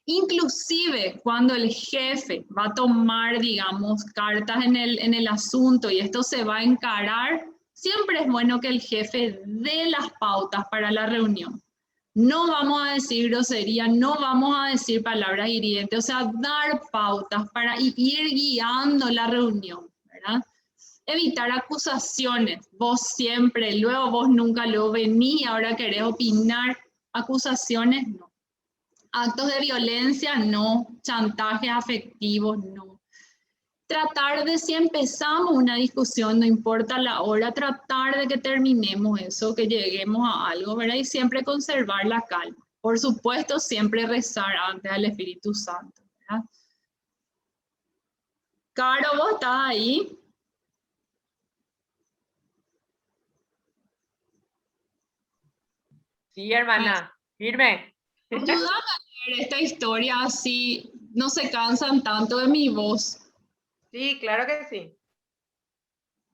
S1: Inclusive cuando el jefe va a tomar, digamos, cartas en el asunto y esto se va a encarar, siempre es bueno que el jefe dé las pautas para la reunión. No vamos a decir grosería, no vamos a decir palabras hirientes, o sea, dar pautas para ir guiando la reunión, ¿verdad? Evitar acusaciones, vos siempre, luego vos nunca, luego venís, ahora querés opinar, acusaciones no. Actos de violencia, no. Chantajes afectivos, no. Tratar de, si empezamos una discusión, no importa la hora, tratar de que terminemos eso, que lleguemos a algo, ¿verdad? Y siempre conservar la calma. Por supuesto, siempre rezar antes al Espíritu Santo, ¿verdad? Caro, ¿vos estás ahí?
S10: Sí, hermana, firme.
S1: Ayúdame a leer esta historia así no se cansan tanto de mi voz.
S10: Sí, claro que sí.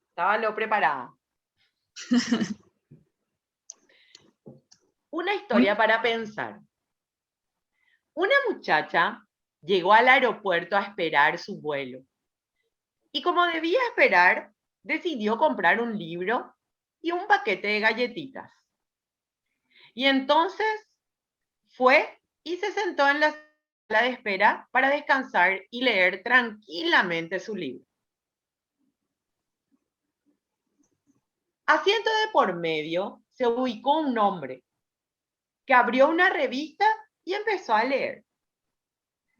S10: Estaba lo preparada. Una historia para pensar. Una muchacha llegó al aeropuerto a esperar su vuelo. Y como debía esperar, decidió comprar un libro y un paquete de galletitas. Y entonces fue y se sentó en la sala de espera para descansar y leer tranquilamente su libro. Asiento de por medio se ubicó un hombre que abrió una revista y empezó a leer.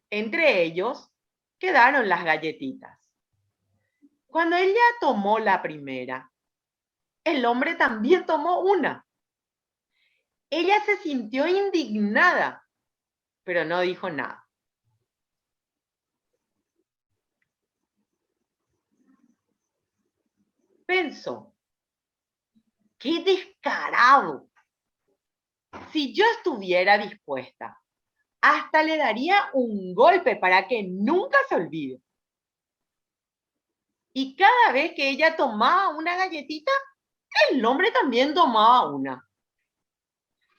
S10: Entre ellos quedaron las galletitas. Cuando ella tomó la primera, el hombre también tomó una. Ella se sintió indignada, pero no dijo nada. Pensó, ¡qué descarado! Si yo estuviera dispuesta, hasta le daría un golpe para que nunca se olvide. Y cada vez que ella tomaba una galletita, el hombre también tomaba una.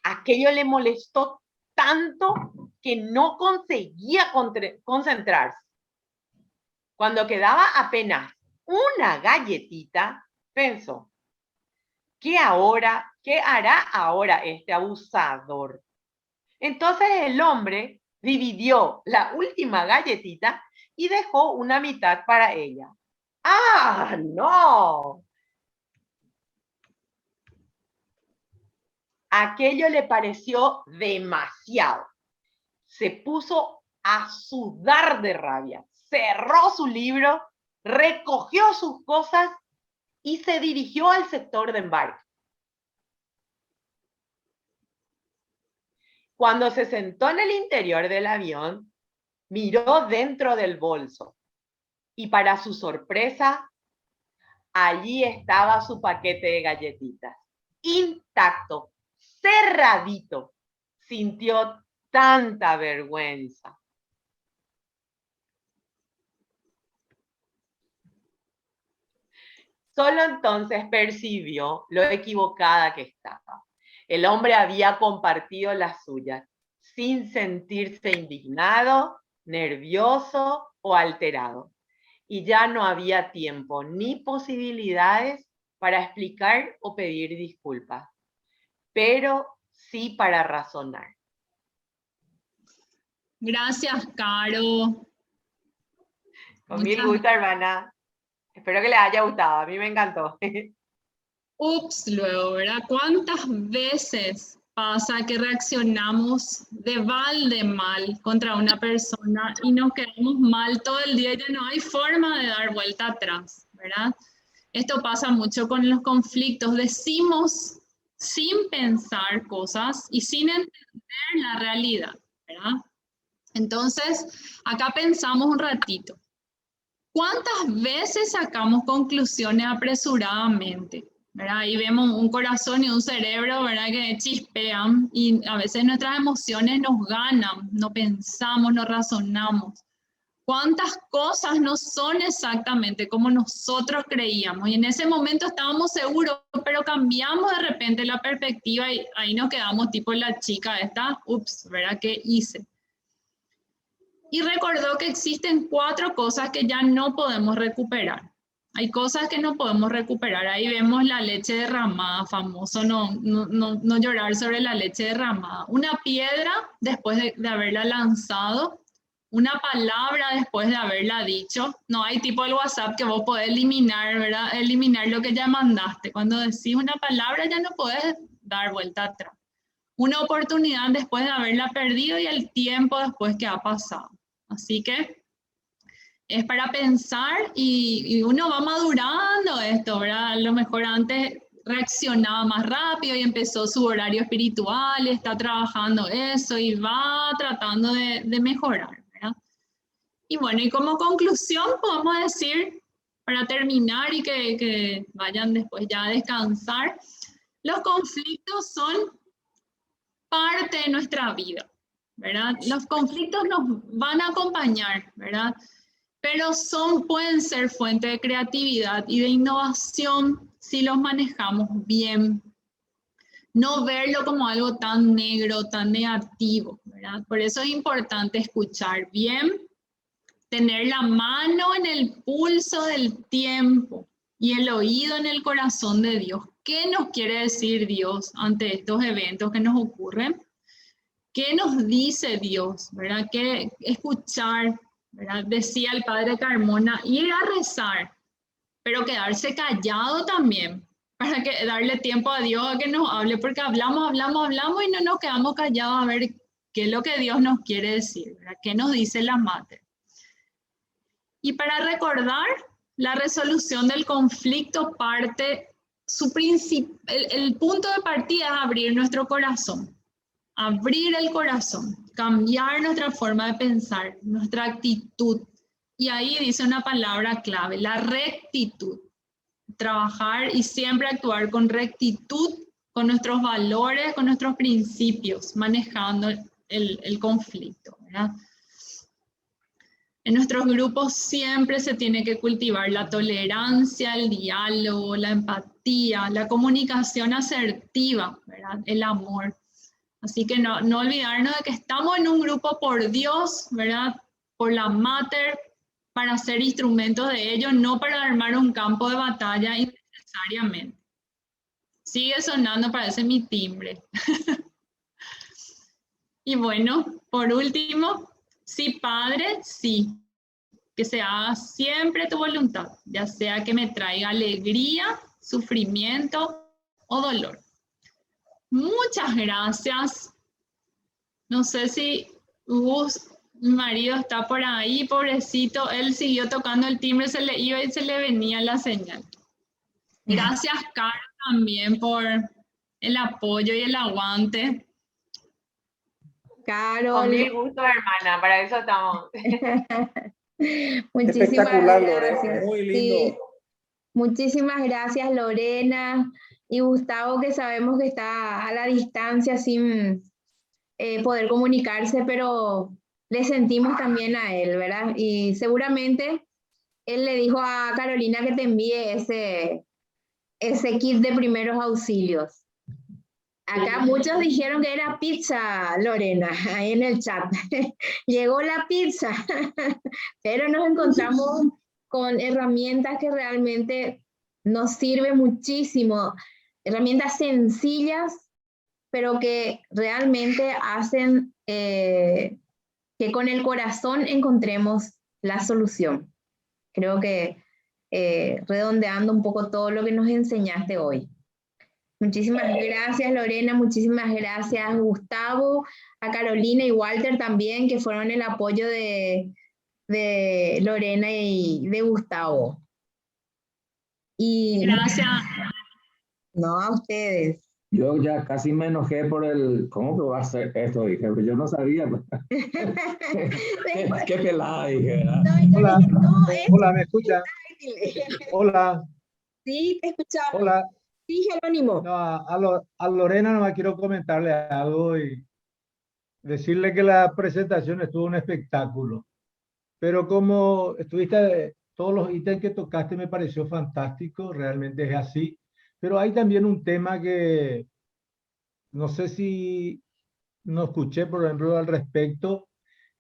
S10: Aquello le molestó tanto que no conseguía concentrarse. Cuando quedaba apenas una galletita, pensó, ¿qué hará ahora este abusador? Entonces el hombre dividió la última galletita y dejó una mitad para ella. ¡Ah, no! Aquello le pareció demasiado. Se puso a sudar de rabia, cerró su libro, recogió sus cosas y se dirigió al sector de embarque. Cuando se sentó en el interior del avión, miró dentro del bolso y para su sorpresa, allí estaba su paquete de galletitas, intacto, cerradito. Sintió tanta vergüenza. Solo entonces percibió lo equivocada que estaba. El hombre había compartido las suyas, sin sentirse indignado, nervioso o alterado. Y ya no había tiempo ni posibilidades para explicar o pedir disculpas, pero sí para razonar.
S1: Gracias, Caro.
S10: Con mil gusto, hermana. Espero que les haya gustado. A mí me encantó.
S1: Ups, luego, ¿verdad? ¿Cuántas veces pasa que reaccionamos de balde mal contra una persona y nos quedamos mal todo el día y ya no hay forma de dar vuelta atrás, ¿verdad? Esto pasa mucho con los conflictos. Decimos sin pensar cosas y sin entender la realidad, ¿verdad? Entonces, acá pensamos un ratito. ¿Cuántas veces sacamos conclusiones apresuradamente? ¿Verdad? Ahí vemos un corazón y un cerebro, ¿verdad?, que chispean y a veces nuestras emociones nos ganan, no pensamos, no razonamos. ¿Cuántas cosas no son exactamente como nosotros creíamos? Y en ese momento estábamos seguros, pero cambiamos de repente la perspectiva y ahí nos quedamos tipo la chica esta, ups, ¿verdad? ¿Qué hice? Y recordó que existen 4 cosas que ya no podemos recuperar. Hay cosas que no podemos recuperar. Ahí vemos la leche derramada, famoso no llorar sobre la leche derramada. Una piedra después de haberla lanzado. Una palabra después de haberla dicho. No hay tipo el WhatsApp que vos podés eliminar, ¿verdad? Eliminar lo que ya mandaste. Cuando decís una palabra ya no podés dar vuelta atrás. Una oportunidad después de haberla perdido y el tiempo después que ha pasado. Así que es para pensar y uno va madurando esto, ¿verdad? A lo mejor antes reaccionaba más rápido y empezó su horario espiritual, está trabajando eso y va tratando de mejorar, ¿verdad? Y bueno, y como conclusión podemos decir, para terminar y que vayan después ya a descansar, los conflictos son parte de nuestra vida, ¿verdad? Los conflictos nos van a acompañar, ¿verdad? Pero pueden ser fuente de creatividad y de innovación si los manejamos bien. No verlo como algo tan negro, tan negativo, ¿verdad? Por eso es importante escuchar bien, tener la mano en el pulso del tiempo y el oído en el corazón de Dios. ¿Qué nos quiere decir Dios ante estos eventos que nos ocurren? ¿Qué nos dice Dios? ¿Verdad? ¿Qué escuchar? ¿Verdad? Decía el padre Carmona, ir a rezar, pero quedarse callado también, para darle tiempo a Dios a que nos hable, porque hablamos y no nos quedamos callados a ver qué es lo que Dios nos quiere decir, ¿verdad? ¿Qué nos dice la Mater? Y para recordar, la resolución del conflicto el punto de partida es abrir nuestro corazón. Abrir el corazón, cambiar nuestra forma de pensar, nuestra actitud. Y ahí dice una palabra clave, la rectitud. Trabajar y siempre actuar con rectitud, con nuestros valores, con nuestros principios, manejando el conflicto, ¿verdad? En nuestros grupos siempre se tiene que cultivar la tolerancia, el diálogo, la empatía, la comunicación asertiva, ¿verdad? El amor. Así que no olvidarnos de que estamos en un grupo por Dios, ¿verdad? Por la Mater, para ser instrumentos de ello, no para armar un campo de batalla innecesariamente. Sigue sonando, parece mi timbre. Y bueno, por último, sí, Padre, sí, que se haga siempre tu voluntad, ya sea que me traiga alegría, sufrimiento o dolor. Muchas gracias. No sé si mi marido está por ahí, pobrecito. Él siguió tocando el timbre, se le iba y se le venía la señal. Gracias, Caro, también por el apoyo y el aguante.
S10: Con mil
S2: Carol.
S10: gusto, hermana, para eso estamos.
S2: Muchísimas
S4: Espectacular,
S2: gracias.
S4: Lorena, muy lindo.
S2: Sí, muchísimas gracias, Lorena y Gustavo, que sabemos que está a la distancia sin poder comunicarse, pero le sentimos también a él, ¿verdad? Y seguramente él le dijo a Carolina que te envíe ese kit de primeros auxilios. Acá muchos dijeron que era pizza, Lorena, ahí en el chat. Llegó la pizza, pero nos encontramos con herramientas que realmente nos sirven muchísimo. Herramientas sencillas, pero que realmente hacen que con el corazón encontremos la solución. Creo que redondeando un poco todo lo que nos enseñaste hoy. Muchísimas gracias, Lorena, muchísimas gracias, Gustavo, a Carolina y Walter también, que fueron el apoyo de Lorena y de Gustavo. Y
S1: Gracias.
S2: no, a ustedes.
S9: Yo ya casi me enojé por el, ¿cómo que va a ser esto? Dije, pero yo no sabía. Qué pelada, dije, ¿verdad?
S5: Hola, hola, ¿me escucha? Hola,
S2: Sí, te escuchamos.
S5: hola.
S2: Sí, Jerónimo.
S5: No, a Lorena nomás quiero comentarle algo y decirle que la presentación estuvo un espectáculo. Pero como estuviste, todos los ítems que tocaste me pareció fantástico, realmente es así. Pero hay también un tema que no sé si no escuché, por ejemplo, al respecto.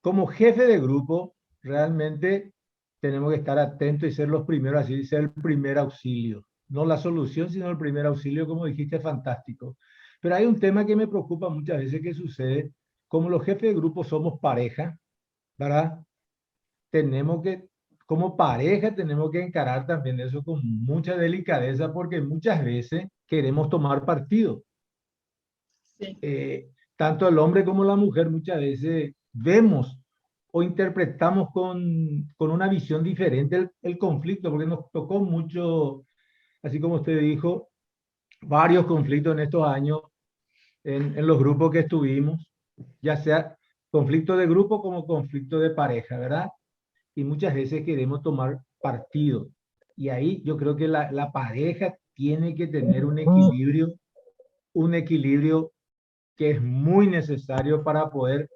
S5: Como jefe de grupo, realmente tenemos que estar atentos y ser los primeros, así ser el primer auxilio. No la solución, sino el primer auxilio, como dijiste, fantástico. Pero hay un tema que me preocupa muchas veces que sucede. Como los jefes de grupo somos pareja, ¿verdad? Tenemos que, como pareja, tenemos que encarar también eso con mucha delicadeza porque muchas veces queremos tomar partido.
S1: Sí.
S5: Tanto el hombre como la mujer muchas veces vemos o interpretamos con una visión diferente el conflicto, porque nos tocó mucho, así como usted dijo, varios conflictos en estos años en los grupos que estuvimos, ya sea conflicto de grupo como conflicto de pareja, ¿verdad? Y muchas veces queremos tomar partido. Y ahí yo creo que la pareja tiene que tener un equilibrio que es muy necesario para poder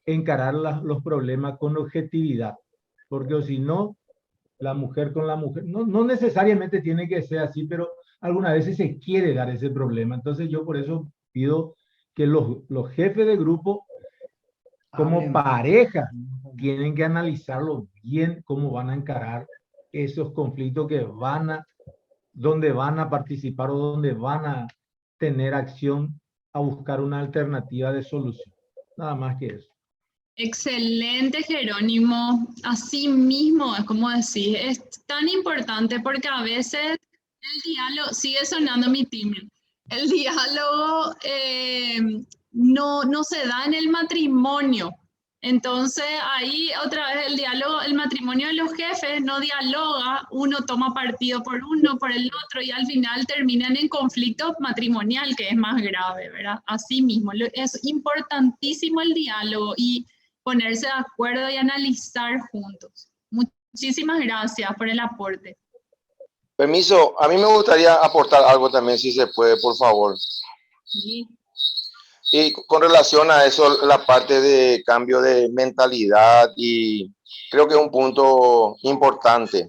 S5: encarar los problemas con objetividad. Porque o si no, la mujer con la mujer, no necesariamente tiene que ser así, pero algunas veces se quiere dar ese problema. Entonces yo por eso pido que los jefes de grupo, como pareja, tienen que analizarlo bien cómo van a encarar esos conflictos que donde van a participar o donde van a tener acción a buscar una alternativa de solución. Nada más que eso.
S1: Excelente, Jerónimo. Así mismo, es como decir, es tan importante porque a veces el diálogo, sigue sonando mi timbre, el diálogo no se da en el matrimonio. Entonces ahí otra vez el diálogo, el matrimonio de los jefes no dialoga, uno toma partido por uno, por el otro y al final terminan en conflicto matrimonial, que es más grave, ¿verdad? Así mismo, es importantísimo el diálogo y ponerse de acuerdo y analizar juntos. Muchísimas gracias por el aporte.
S3: Permiso, a mí me gustaría aportar algo también, si se puede, por favor.
S1: Sí.
S3: Y con relación a eso, la parte de cambio de mentalidad, y creo que es un punto importante,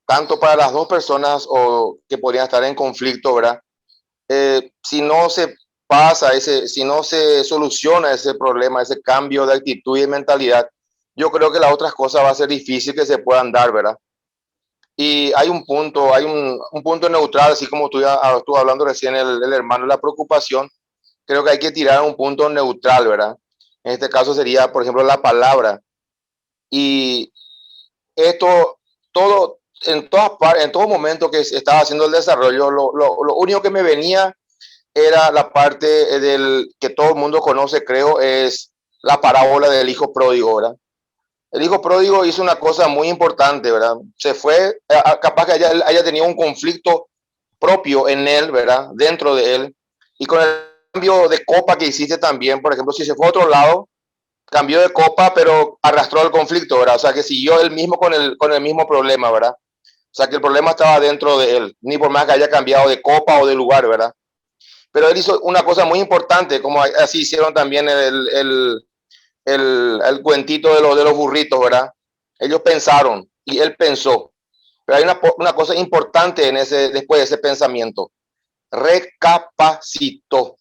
S3: tanto para las dos personas o que podrían estar en conflicto, ¿verdad? Si no se pasa si no se soluciona ese problema, ese cambio de actitud y de mentalidad, yo creo que las otras cosas va a ser difícil que se puedan dar, ¿verdad? Y hay un punto neutral, así como estuvo hablando recién el hermano, la preocupación. Creo que hay que tirar un punto neutral, ¿verdad? En este caso sería, por ejemplo, la palabra. Y esto, en todo momento que estaba haciendo el desarrollo, lo único que me venía era la parte que todo el mundo conoce, creo, es la parábola del hijo pródigo, ¿verdad? El hijo pródigo hizo una cosa muy importante, ¿verdad? Se fue, capaz que haya tenido un conflicto propio en él, ¿verdad? Dentro de él. Y con el cambio de copa que hiciste también, por ejemplo, si se fue a otro lado, cambió de copa, pero arrastró el conflicto, ¿verdad? O sea, que siguió él mismo con el mismo problema, ¿verdad? O sea, que el problema estaba dentro de él, ni por más que haya cambiado de copa o de lugar, ¿verdad? Pero él hizo una cosa muy importante, como así hicieron también el cuentito de los burritos, ¿verdad? Ellos pensaron y él pensó. Pero hay una cosa importante después de ese pensamiento. Recapacitó.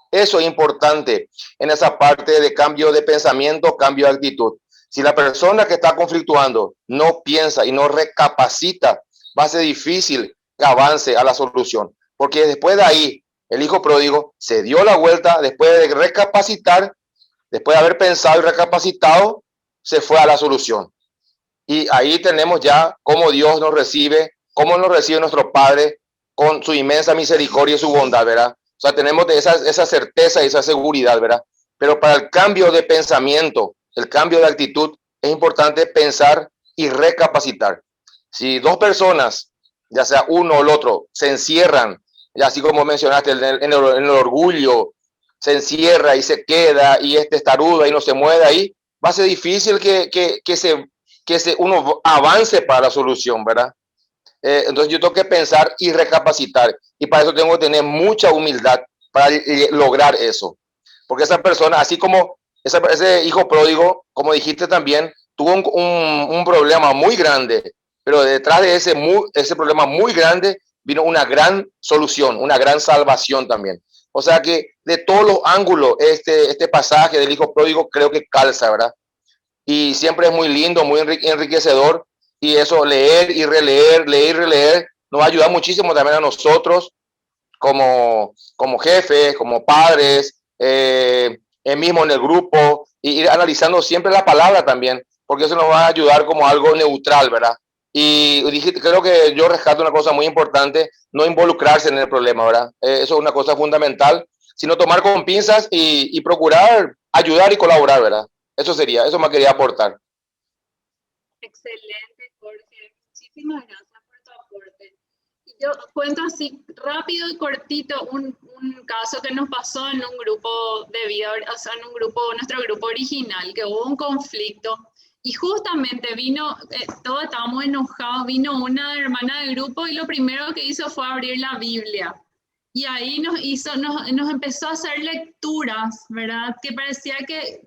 S3: Eso es importante en esa parte de cambio de pensamiento, cambio de actitud. Si la persona que está conflictuando no piensa y no recapacita, va a ser difícil que avance a la solución. Porque después de ahí, el hijo pródigo se dio la vuelta, después de recapacitar, después de haber pensado y recapacitado, se fue a la solución. Y ahí tenemos ya cómo Dios nos recibe, cómo nos recibe nuestro Padre con su inmensa misericordia y su bondad, ¿verdad? O sea, tenemos esa certeza y esa seguridad, ¿verdad? Pero para el cambio de pensamiento, el cambio de actitud, es importante pensar y recapacitar. Si dos personas, ya sea uno o el otro, se encierran, y así como mencionaste, en el orgullo, se encierra y se queda y testaruda y no se mueve ahí, va a ser difícil que uno avance para la solución, ¿verdad? Entonces yo tengo que pensar y recapacitar, y para eso tengo que tener mucha humildad para lograr eso, porque esa persona, así como ese hijo pródigo, como dijiste también, tuvo un problema muy grande, pero detrás de ese problema muy grande vino una gran solución, una gran salvación también. O sea que de todos los ángulos este pasaje del hijo pródigo creo que calza, ¿verdad? Y siempre es muy lindo, muy enriquecedor, y eso leer y releer, nos va a ayudar muchísimo también a nosotros como jefes, como padres, mismo en el grupo, y ir analizando siempre la palabra también, porque eso nos va a ayudar como algo neutral, ¿verdad? Y creo que yo rescato una cosa muy importante, no involucrarse en el problema, ¿verdad? Eso es una cosa fundamental, sino tomar con pinzas y procurar ayudar y colaborar, ¿verdad? Eso me quería aportar.
S1: Excelente, Jorge. Muchísimas gracias por tu aporte. Y yo cuento así rápido y cortito un caso que nos pasó en un grupo de vida, o sea, en nuestro grupo original, que hubo un conflicto. Y justamente todos estábamos enojados, vino una hermana del grupo y lo primero que hizo fue abrir la Biblia. Y ahí nos empezó a hacer lecturas, ¿verdad? Que parecía que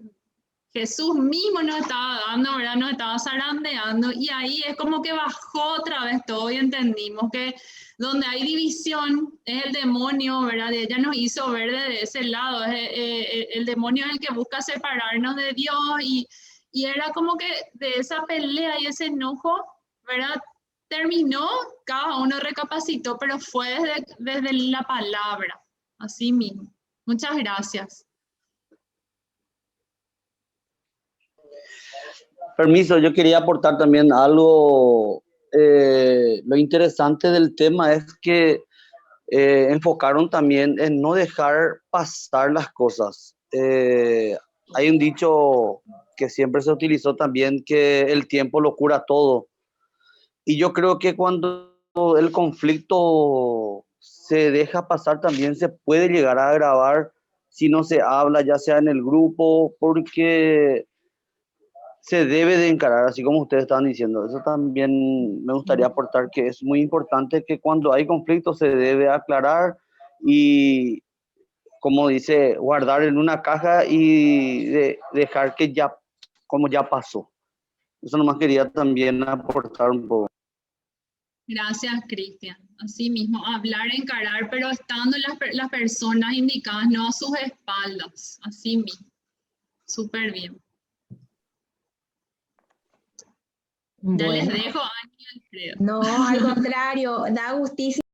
S1: Jesús mismo nos estaba dando, ¿verdad? Nos estaba zarandeando, y ahí es como que bajó otra vez todo y entendimos que donde hay división es el demonio, ¿verdad? Y ella nos hizo ver desde ese lado, el demonio es el que busca separarnos de Dios, y era como que de esa pelea y ese enojo, ¿verdad? Terminó, cada uno recapacitó, pero fue desde la palabra, así mismo. Muchas gracias.
S11: Permiso, yo quería aportar también algo. Lo interesante del tema es que enfocaron también en no dejar pasar las cosas. Hay un dicho que siempre se utilizó también, que el tiempo lo cura todo. Y yo creo que cuando el conflicto se deja pasar, también se puede llegar a agravar si no se habla, ya sea en el grupo, porque se debe de encarar, así como ustedes estaban diciendo. Eso también me gustaría aportar, que es muy importante que cuando hay conflicto se debe aclarar y, como dice, guardar en una caja y dejar que ya pasó. Eso nomás quería también aportar un poco.
S1: Gracias, Cristian. Así mismo, hablar, encarar, pero estando las personas indicadas, no a sus espaldas. Así mismo. Súper bien. Ya les dejo, Ani y Alfredo.
S2: No, al contrario, da gustísimo.